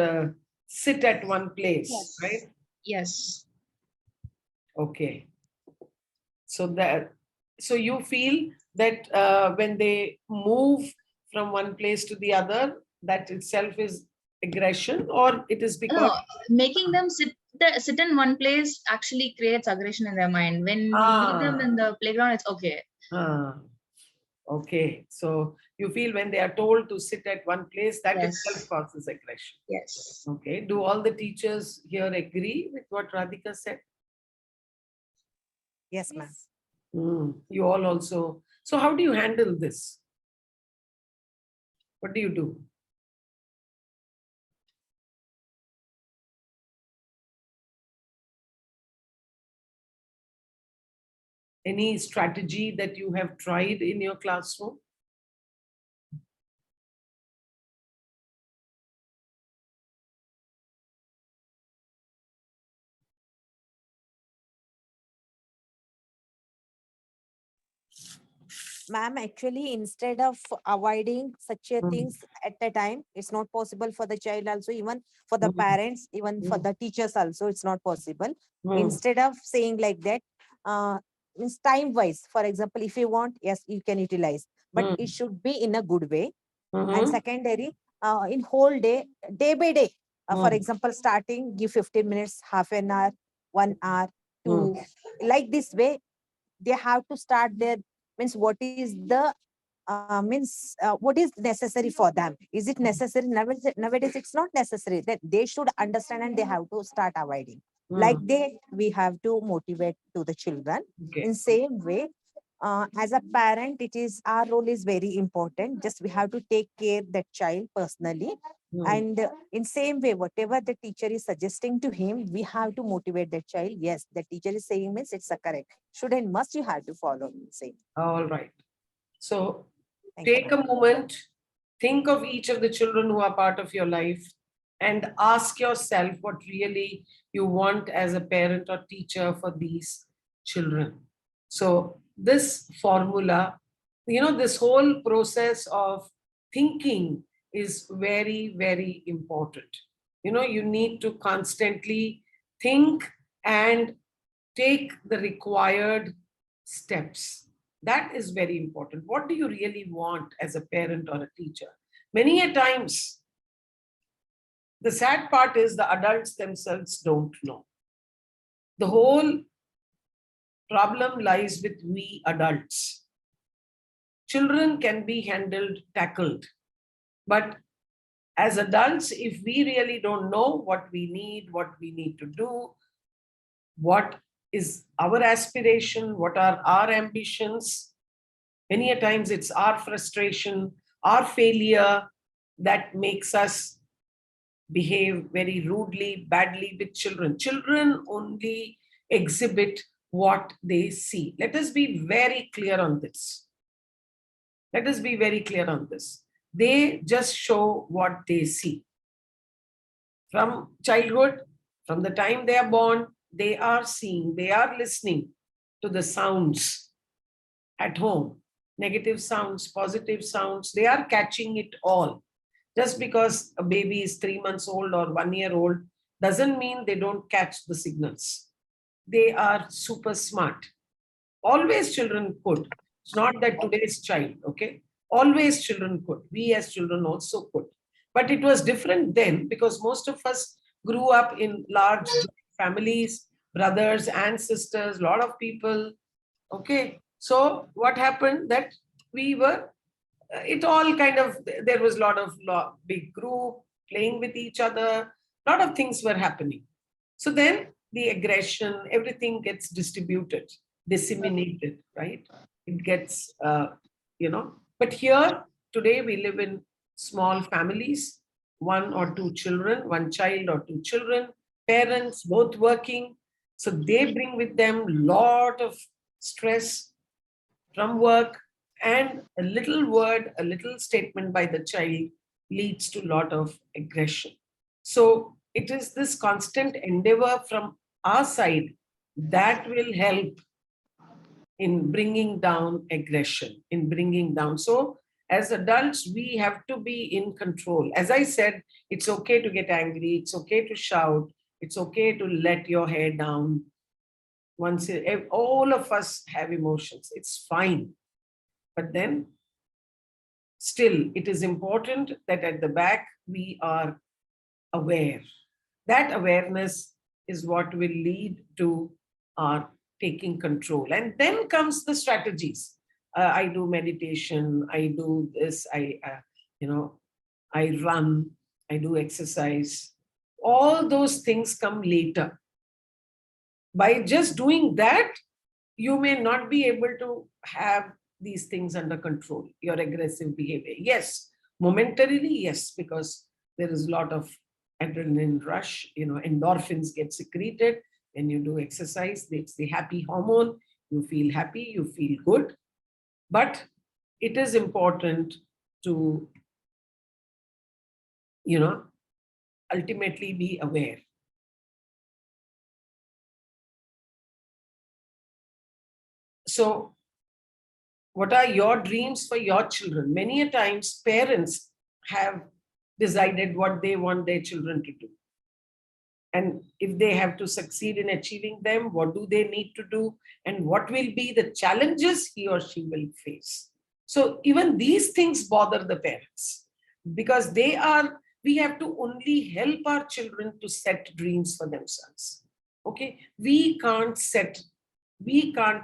sit at one place, Yes. right? Yes. Okay. So you feel that when they move from one place to the other, that itself is aggression, or it is because No, making them sit in one place actually creates aggression in their mind. When we leave them in the playground, it's okay. Okay. So you feel when they are told to sit at one place, that Yes. itself causes aggression. Yes. Okay. Do all the teachers here agree with what Radhika said? Yes, ma'am. You all also. So how do you handle this? What do you do? Any strategy that you have tried in your classroom? Ma'am, actually, instead of avoiding such a things at a time, it's not possible for the child also, even for the parents, even for the teachers also, it's not possible. Instead of saying like that, means time wise, for example, if you want, yes, you can utilize, but it should be in a good way. And secondary, in whole day, day by day, for example, starting, give 15 minutes, half an hour, 1 hour, to like this way, they have to start their, means what is the what is necessary for them. Is it necessary? Nowadays it's not necessary. That they should understand and they have to start avoiding. Like we have to motivate to the children. In same way, as a parent, it is our role is very important. Just we have to take care that child personally. And in same way, whatever the teacher is suggesting to him, we have to motivate that child. Yes, the teacher is saying means it's a correct. Should and must you have to follow. Same. All right. So Thank you, take a moment, think of each of the children who are part of your life, and ask yourself what really you want as a parent or teacher for these children. So this formula, this whole process of thinking is very, very important. You need to constantly think and take the required steps. That is very important. What do you really want as a parent or a teacher? Many a times, the sad part is the adults themselves don't know. The whole problem lies with we adults. Children can be handled, tackled. But as adults, if we really don't know what we need to do, what is our aspiration, what are our ambitions, many a times it's our frustration, our failure that makes us behave very rudely, badly with children. Children only exhibit what they see. Let us be very clear on this. Let us be very clear on this. They just show what they see. From childhood, from the time they are born, they are seeing, they are listening to the sounds at home. Negative sounds, positive sounds, they are catching it all. Just because a baby is 3 months old or 1 year old doesn't mean they don't catch the signals. They are super smart. Always children could. It's not that today's child, okay? Always children could. We as children also could. But it was different then because most of us grew up in large joint families, brothers and sisters, a lot of people. Okay. So what happened that we were, it all kind of, there was a lot of big group playing with each other, a lot of things were happening. So then the aggression, everything gets distributed, disseminated, right? It gets, but here today we live in small families, 1 or 2 children, 1 child or 2 children, parents both working. So they bring with them lot of stress from work, and a little word, a little statement by the child leads to a lot of aggression. So it is this constant endeavor from our side that will help in bringing down aggression, in bringing down. So as adults, we have to be in control. As I said, it's okay to get angry. It's okay to shout. It's okay to let your hair down. Once all of us have emotions, it's fine. But then still, it is important that at the back, we are aware. That awareness is what will lead to our taking control. And then comes the strategies. I do meditation, I do this, I run, I do exercise. All those things come later. By just doing that, you may not be able to have these things under control, your aggressive behavior. Yes, momentarily, yes, because there is a lot of adrenaline rush, endorphins get secreted when you do exercise. It's the happy hormone. You feel happy, you feel good. But it is important to, ultimately be aware. So what are your dreams for your children? Many a times parents have decided what they want their children to do. And if they have to succeed in achieving them, what do they need to do? And what will be the challenges he or she will face? So even these things bother the parents, because we have to only help our children to set dreams for themselves. Okay, we can't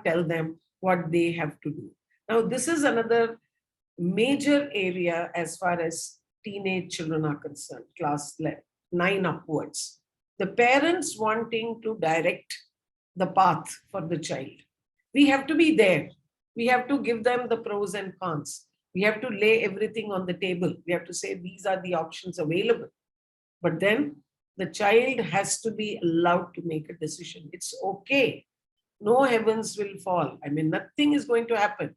tell them what they have to do. Now, this is another major area as far as teenage children are concerned, class 9 upwards. The parents wanting to direct the path for the child. We have to be there. We have to give them the pros and cons. We have to lay everything on the table. We have to say these are the options available. But then the child has to be allowed to make a decision. It's okay. No heavens will fall. I mean, nothing is going to happen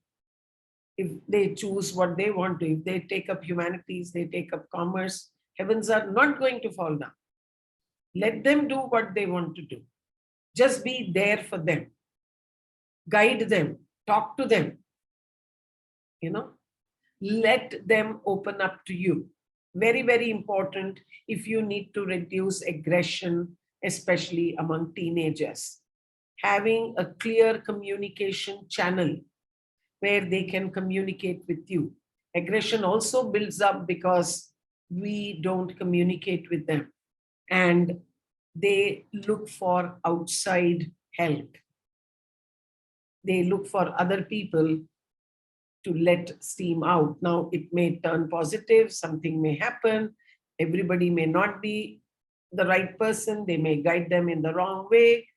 if they choose what they want to. If they take up humanities, they take up commerce, heavens are not going to fall down. Let them do what they want to do. Just be there for them. Guide them. Talk to them. Let them open up to you. Very, very important if you need to reduce aggression, especially among teenagers. Having a clear communication channel where they can communicate with you. Aggression also builds up because we don't communicate with them and they look for outside help. They look for other people to let steam out. Now, it may turn positive, something may happen, everybody may not be the right person, they may guide them in the wrong way,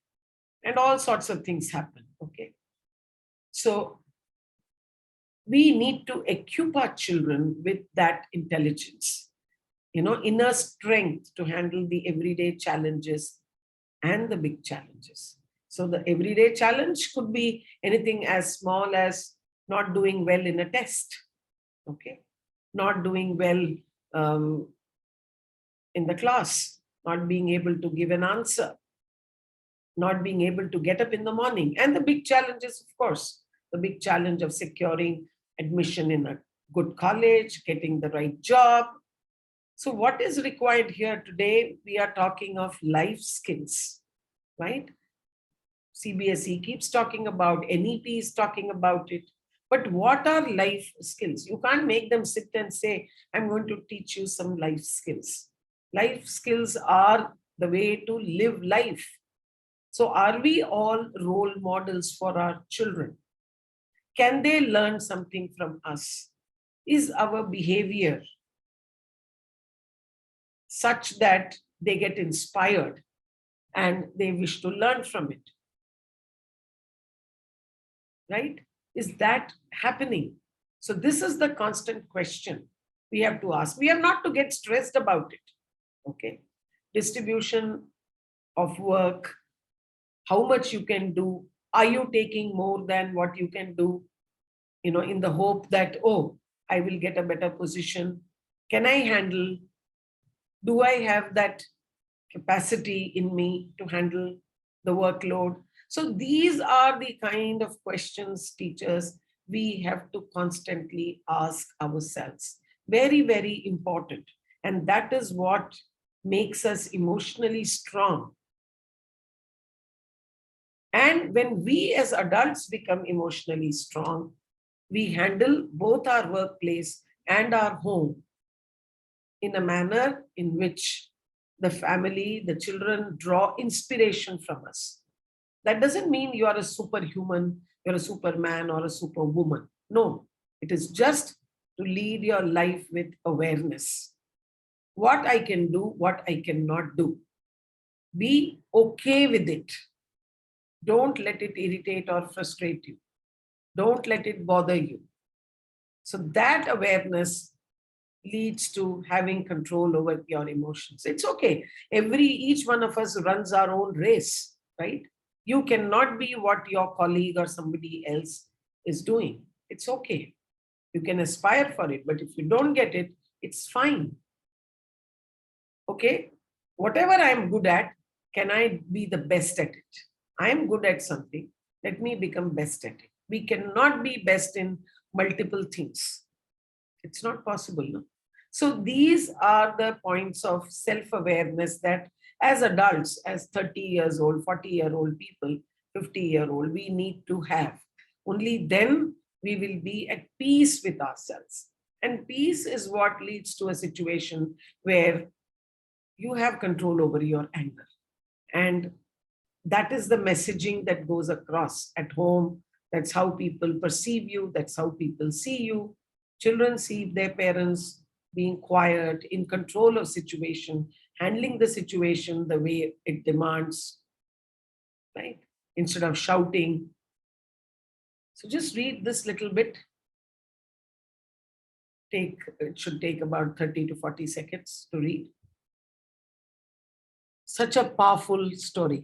and all sorts of things happen, okay? So, we need to equip our children with that intelligence, inner strength to handle the everyday challenges and the big challenges. So the everyday challenge could be anything as small as not doing well in a test, okay? Not doing well in the class, not being able to give an answer, not being able to get up in the morning. And the big challenges, of course, the big challenge of securing admission in a good college, getting the right job. So what is required here today? We are talking of life skills, right? CBSE keeps talking about, NEP is talking about it. But what are life skills? You can't make them sit and say, I'm going to teach you some life skills. Life skills are the way to live life. So are we all role models for our children? Can they learn something from us? Is our behavior such that they get inspired and they wish to learn from it? Right? Is that happening? So this is the constant question we have to ask. We have not to get stressed about it. Okay. Distribution of work, how much you can do. Are you taking more than what you can do? You know, in the hope that, oh, I will get a better position. Can I handle? Do I have that capacity in me to handle the workload? So these are the kind of questions, teachers, we have to constantly ask ourselves. Very, very important. And that is what makes us emotionally strong. And when we as adults become emotionally strong, we handle both our workplace and our home in a manner in which the family, the children draw inspiration from us. That doesn't mean you are a superhuman, you're a superman or a superwoman. No, it is just to lead your life with awareness. What I can do, what I cannot do. Be okay with it. Don't let it irritate or frustrate you. Don't let it bother you. So that awareness leads to having control over your emotions. It's okay. Each one of us runs our own race, right? You cannot be what your colleague or somebody else is doing. It's okay. You can aspire for it, but if you don't get it, it's fine. Okay? Whatever I'm good at, can I be the best at it? I'm good at something. Let me become best at it. We cannot be best in multiple things. It's not possible, no? So these are the points of self-awareness that as adults, as 30 years old, 40-year-old people, 50-year-old, we need to have. Only then we will be at peace with ourselves. And peace is what leads to a situation where you have control over your anger. And that is the messaging that goes across at home. That's how people perceive you. That's how people see you. Children see their parents being quiet, in control of situation, handling the situation the way it demands, right? Instead of shouting. So just read this little bit. It should take about 30 to 40 seconds to read. Such a powerful story.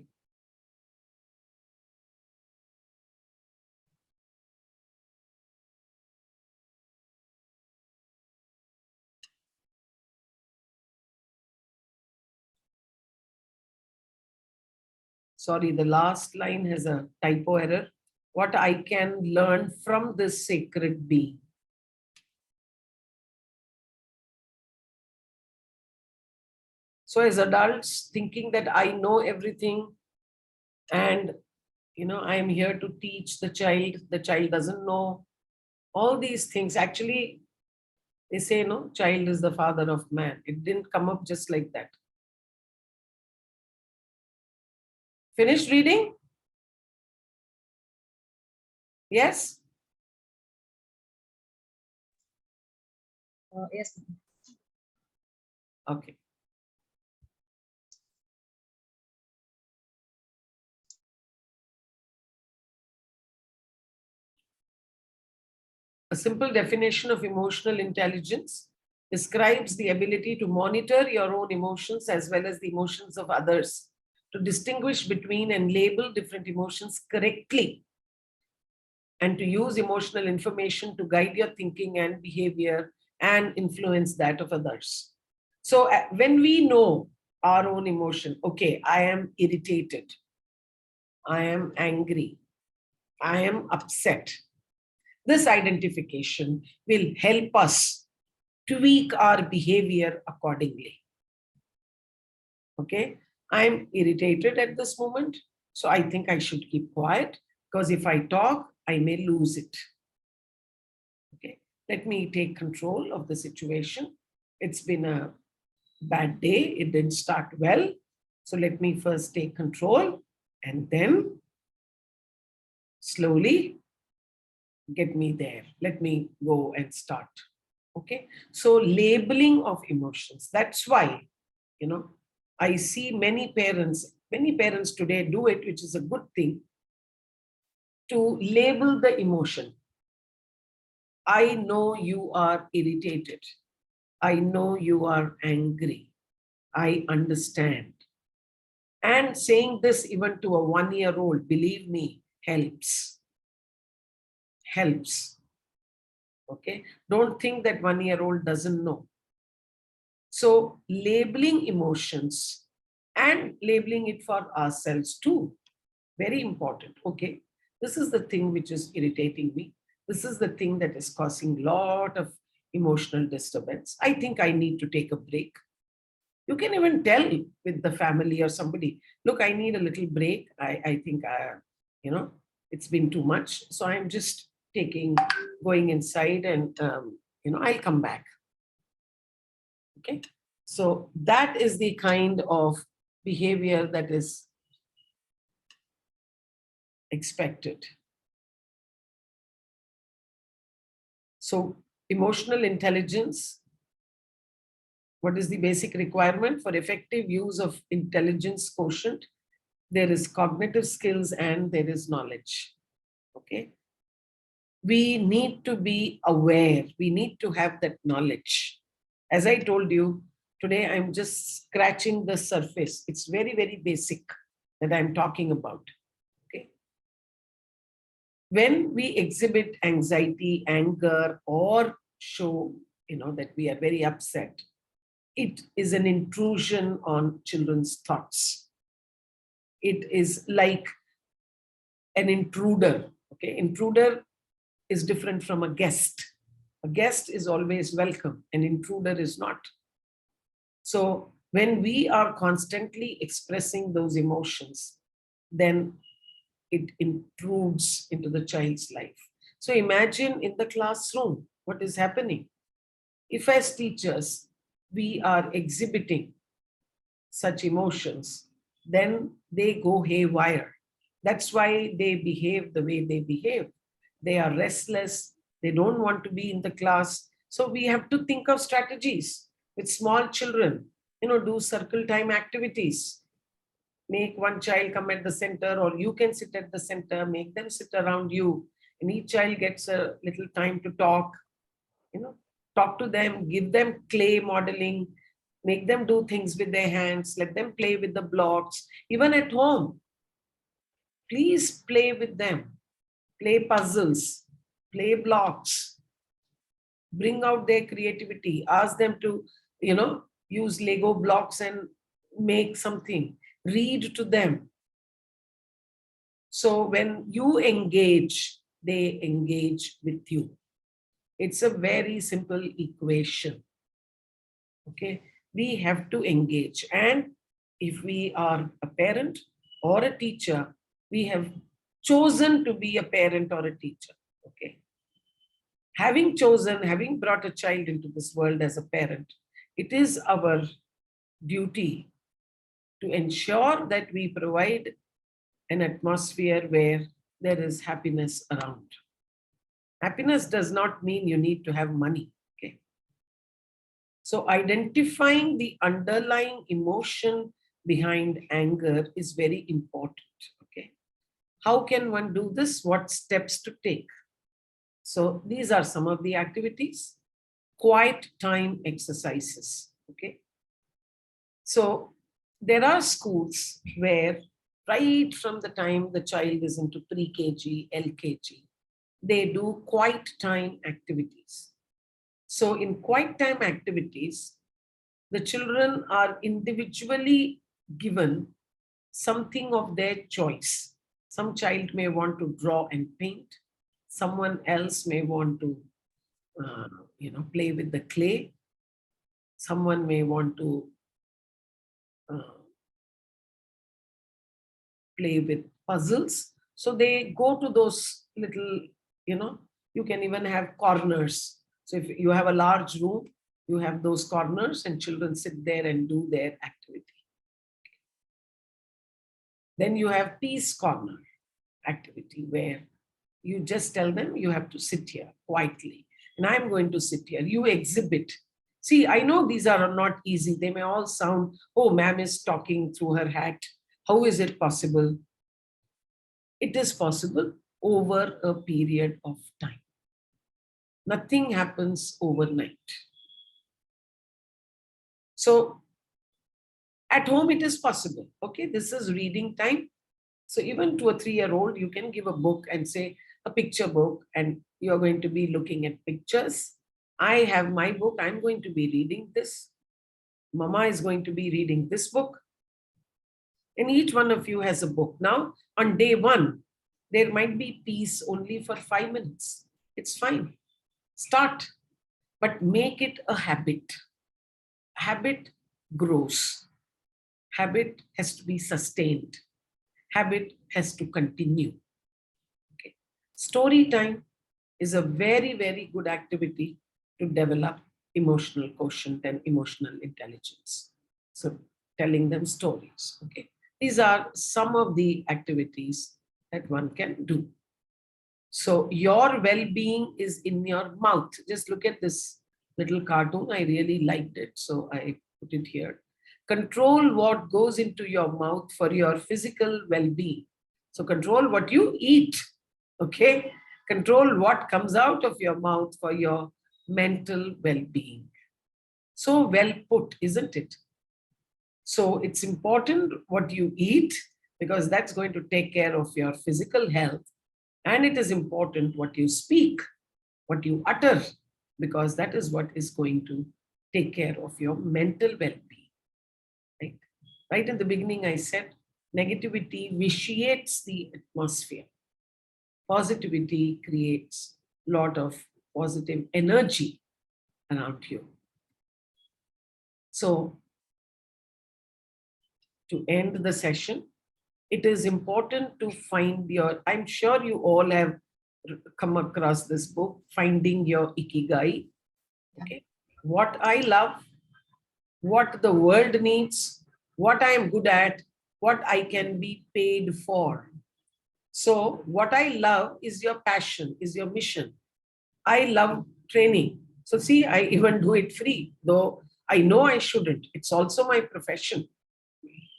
Sorry, the last line has a typo error. What I can learn from this sacred being. So as adults, thinking that I know everything and I am here to teach the child doesn't know all these things. Actually, they say, no, child is the father of man. It didn't come up just like that. Finished reading? Yes? Yes. Okay. A simple definition of emotional intelligence describes the ability to monitor your own emotions as well as the emotions of others, to distinguish between and label different emotions correctly, and to use emotional information to guide your thinking and behavior and influence that of others. So when we know our own emotion, okay, I am irritated, I am angry, I am upset. This identification will help us tweak our behavior accordingly. Okay, I'm irritated at this moment, so I think I should keep quiet, because if I talk, I may lose it. Okay, let me take control of the situation. It's been a bad day. It didn't start well. So let me first take control And then slowly get me there. Let me go and start. Okay. So labeling of emotions. That's why, I see many parents today do it, which is a good thing, to label the emotion. I know you are irritated. I know you are angry. I understand. And saying this even to a 1-year-old, believe me, helps. Helps. Okay. Don't think that 1-year-old doesn't know. So labeling emotions and labeling it for ourselves too. Very important. Okay. This is the thing which is irritating me. This is the thing that is causing a lot of emotional disturbance. I think I need to take a break. You can even tell with the family or somebody, look, I need a little break. I think, it's been too much. So I'm just going inside and, I'll come back. Okay. So that is the kind of behavior that is expected. So emotional intelligence, what is the basic requirement for effective use of intelligence quotient? There is cognitive skills and there is knowledge. Okay. We need to be aware. We need to have that knowledge. As I told you, today I'm just scratching the surface. It's very, very basic that I'm talking about. Okay. When we exhibit anxiety, anger, or show, that we are very upset, it is an intrusion on children's thoughts. It is like an intruder. Okay. Intruder is different from a guest. A guest is always welcome. An intruder is not. So when we are constantly expressing those emotions, then it intrudes into the child's life. So imagine in the classroom, what is happening. If as teachers, we are exhibiting such emotions, then they go haywire. That's why they behave the way they behave. They are restless. They don't want to be in the class. So we have to think of strategies with small children, do circle time activities. Make one child come at the center, or you can sit at the center, make them sit around you, and each child gets a little time to talk. Talk to them, give them clay modeling, make them do things with their hands, let them play with the blocks. Even at home, please play with them, play puzzles, play blocks, bring out their creativity, ask them to, use Lego blocks and make something, read to them. So when you engage, they engage with you. It's a very simple equation. Okay, we have to engage. And if we are a parent or a teacher, we have chosen to be a parent or a teacher. Okay. Having brought a child into this world as a parent, it is our duty to ensure that we provide an atmosphere where there is happiness around. Happiness does not mean you need to have money. Okay. So identifying the underlying emotion behind anger is very important. Okay. How can one do this? What steps to take? So these are some of the activities. Quiet time exercises. Okay. So there are schools where right from the time the child is into pre-KG, LKG, they do quiet time activities. So in quiet time activities, the children are individually given something of their choice. Some child may want to draw and paint. Someone else may want to, play with the clay. Someone may want to play with puzzles. So they go to those little, you can even have corners. So if you have a large room, you have those corners and children sit there and do their activity. Then you have peace corner activity where you just tell them you have to sit here quietly. And I'm going to sit here. You exhibit. See, I know these are not easy. They may all sound, oh, ma'am is talking through her hat. How is it possible? It is possible over a period of time. Nothing happens overnight. So at home, it is possible. Okay, this is reading time. So even to a 3-year-old, you can give a book and say a picture book, and you're going to be looking at pictures. I have my book. I'm going to be reading this. Mama is going to be reading this book. And each one of you has a book. Now, on day 1, there might be peace only for 5 minutes. It's fine. Start, but make it a habit. Habit grows. Habit has to be sustained. Habit has to continue. Okay. Story time is a very, very good activity to develop emotional quotient and emotional intelligence. So telling them stories. Okay. These are some of the activities that one can do. So your well-being is in your mouth. Just look at this little cartoon. I really liked it, so I put it here. Control what goes into your mouth for your physical well-being. So control what you eat, okay? Control what comes out of your mouth for your mental well-being. So well put, isn't it? So it's important what you eat, because that's going to take care of your physical health. And it is important what you speak, what you utter, because that is what is going to take care of your mental well-being. Right? Right in the beginning, I said negativity vitiates the atmosphere. Positivity creates a lot of positive energy around you. So, to end the session, it is important to find your, I'm sure you all have come across this book, Finding Your Ikigai. Okay. What I love, what the world needs, what I am good at, what I can be paid for. So what I love is your passion, is your mission. I love training. So see, I even do it free, though I know I shouldn't. It's also my profession,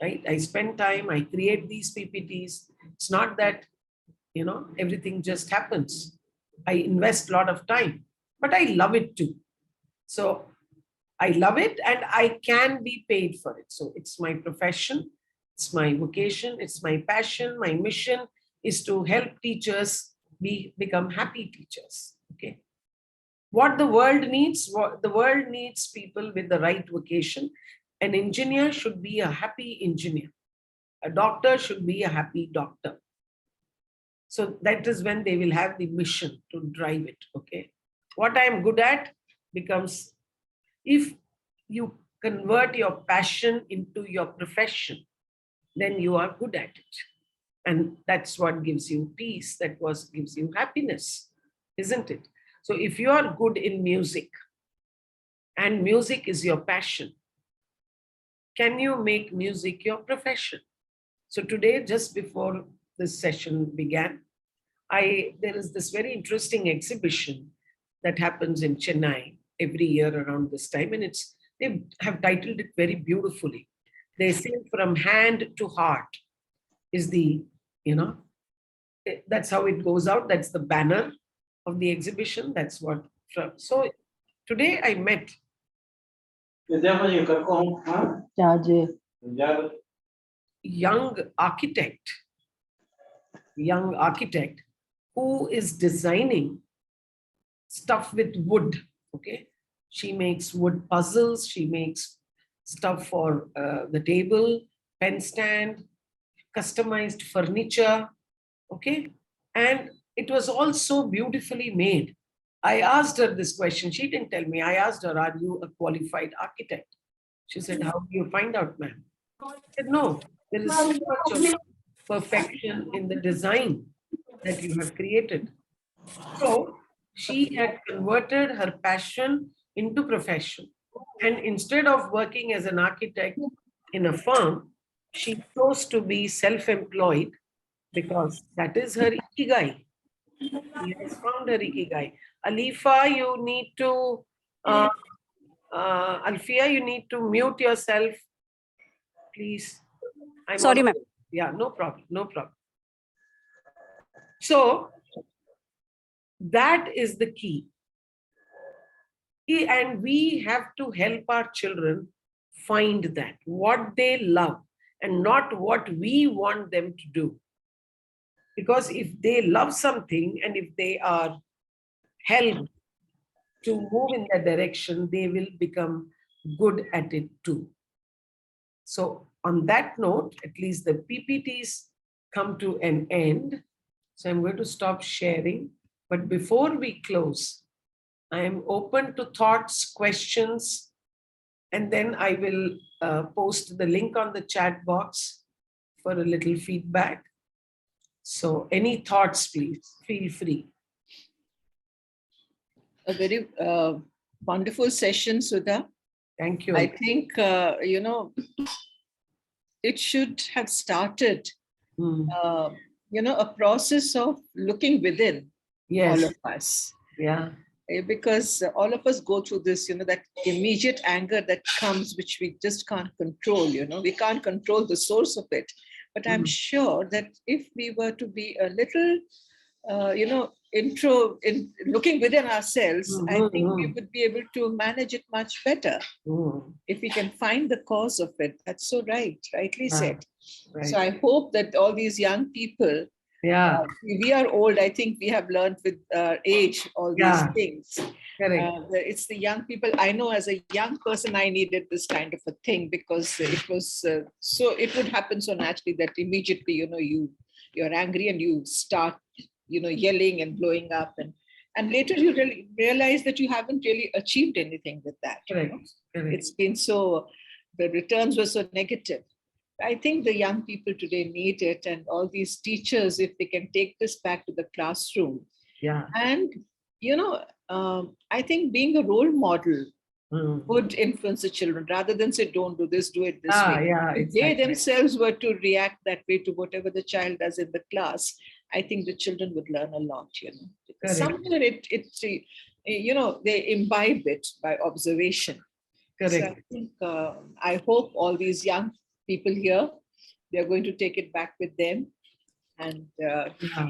right? I spend time, I create these PPTs. It's not that, you know, everything just happens. I invest a lot of time, but I love it too. So I love it and I can be paid for it. So it's my profession, it's my vocation, it's my passion, my mission is to help teachers become happy teachers. Okay. What the world needs, the world needs people with the right vocation. An engineer should be a happy engineer. A doctor should be a happy doctor. So that is when they will have the mission to drive it. Okay. What I am good at becomes, if you convert your passion into your profession, then you are good at it. And that's what gives you peace. That gives you happiness, isn't it? So if you are good in music and music is your passion, can you make music your profession? So today, just before this session began, there is this very interesting exhibition that happens in Chennai every year around this time. And they have titled it very beautifully. They say from hand to heart is the, you know, that's how it goes out. That's the banner of the exhibition. That's what. So today I met young architect who is designing stuff with wood. Okay, she makes wood puzzles, she makes stuff for the table, pen stand, customized furniture. Okay, and it was all so beautifully made. I asked her this question. She didn't tell me. I asked her, are you a qualified architect? She said, how do you find out, ma'am? I said, no, there is so much of perfection in the design that you have created. So she had converted her passion into profession. And instead of working as an architect in a firm, she chose to be self-employed because that is her ikigai. She has found her ikigai. Alifa, you need to, Alfia, you need to mute yourself, please. Sorry, ma'am. Yeah, no problem, no problem. So that is the key. And we have to help our children find that, what they love and not what we want them to do. Because if they love something and if they are helped to move in that direction, they will become good at it too. So on that note, at least the PPTs come to an end. So I'm going to stop sharing. But before we close, I am open to thoughts, questions, and then I will post the link on the chat box for a little feedback. So any thoughts, please, feel free. A very wonderful session, Sudha. Thank you. I think, you know, it should have started, you know, a process of looking within all of us. Yeah. Because all of us go through this, you know, that immediate anger that comes, which we just can't control, you know, we can't control the source of it. But I'm sure that if we were to be a little, you know, in looking within ourselves, I think we would be able to manage it much better if we can find the cause of it. That's so right, rightly said. Right. So I hope that all these young people, we are old, I think we have learned with age all these things. It's the young people. I know as a young person, I needed this kind of a thing because it was so, it would happen so naturally that immediately, you know, you're angry and you start, you know, yelling and blowing up, and later you really realize that you haven't really achieved anything with that. Correct. It's been so, the returns were so negative. I think the young people today need it, and all these teachers, if they can take this back to the classroom. And, you know, I think being a role model would influence the children rather than say, don't do this, do it this way. If they themselves were to react that way to whatever the child does in the class, I think the children would learn a lot, you know. Because somewhere it's, you know, they imbibe it by observation. So I think, I hope all these young people here, they're going to take it back with them. And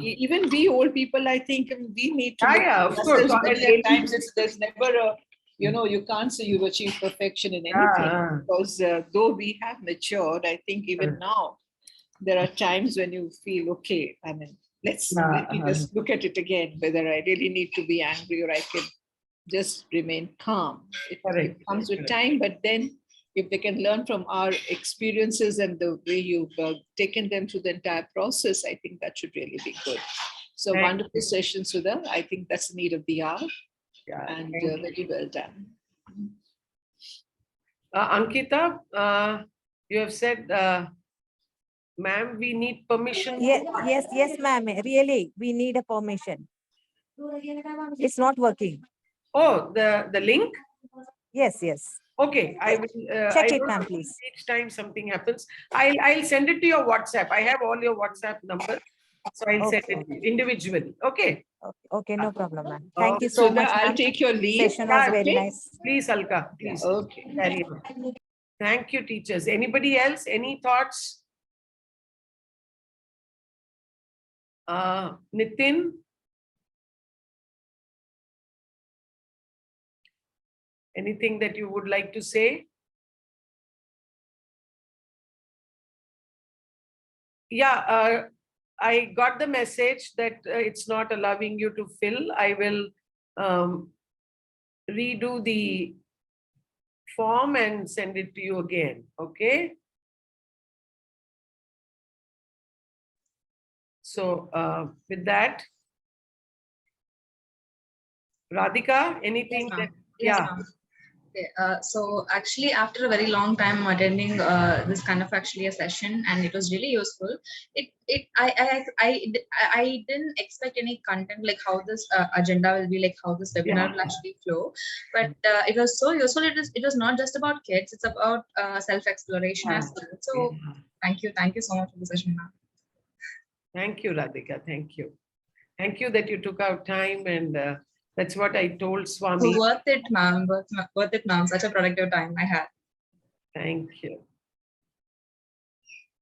even we old people, I think we need to of course. Many times there's never a, you know, you can't say you've achieved perfection in anything, because though we have matured, I think even now there are times when you feel, okay, I mean, let me just look at it again, whether I really need to be angry or I can just remain calm. It comes with time, but then if they can learn from our experiences and the way you've taken them through the entire process, I think that should really be good. So wonderful session, Sudha. I think that's the need of the hour. And very well done. Ankita, you have said, ma'am, we need permission. Yes, ma'am. Really, we need a permission. It's not working. Oh, the link? Yes. Okay, I will check it, ma'am, please. Each time something happens, I'll send it to your WhatsApp. I have all your WhatsApp numbers, so I'll send it individually. Okay. Okay, no problem, ma'am. Thank you so much. I'll take your leave. Session was very nice. Please, Alka. Please. Okay. Thank you, teachers. Anybody else? Any thoughts? Nitin? Anything that you would like to say? Yeah, I got the message that it's not allowing you to fill. I will redo the form and send it to you again. Okay. So with that, Radhika, anything that, Okay, so actually after a very long time attending this kind of actually a session, and it was really useful. I didn't expect any content like how this agenda will be, like how this webinar will actually flow, but it was so useful. It was not just about kids, it's about self exploration as well. So thank you so much for the session, ma'am. Thank you, Radhika. Thank you. Thank you that you took out time, and that's what I told Swami. Worth it, ma'am. Worth it, ma'am. Such a productive time I had. Thank you.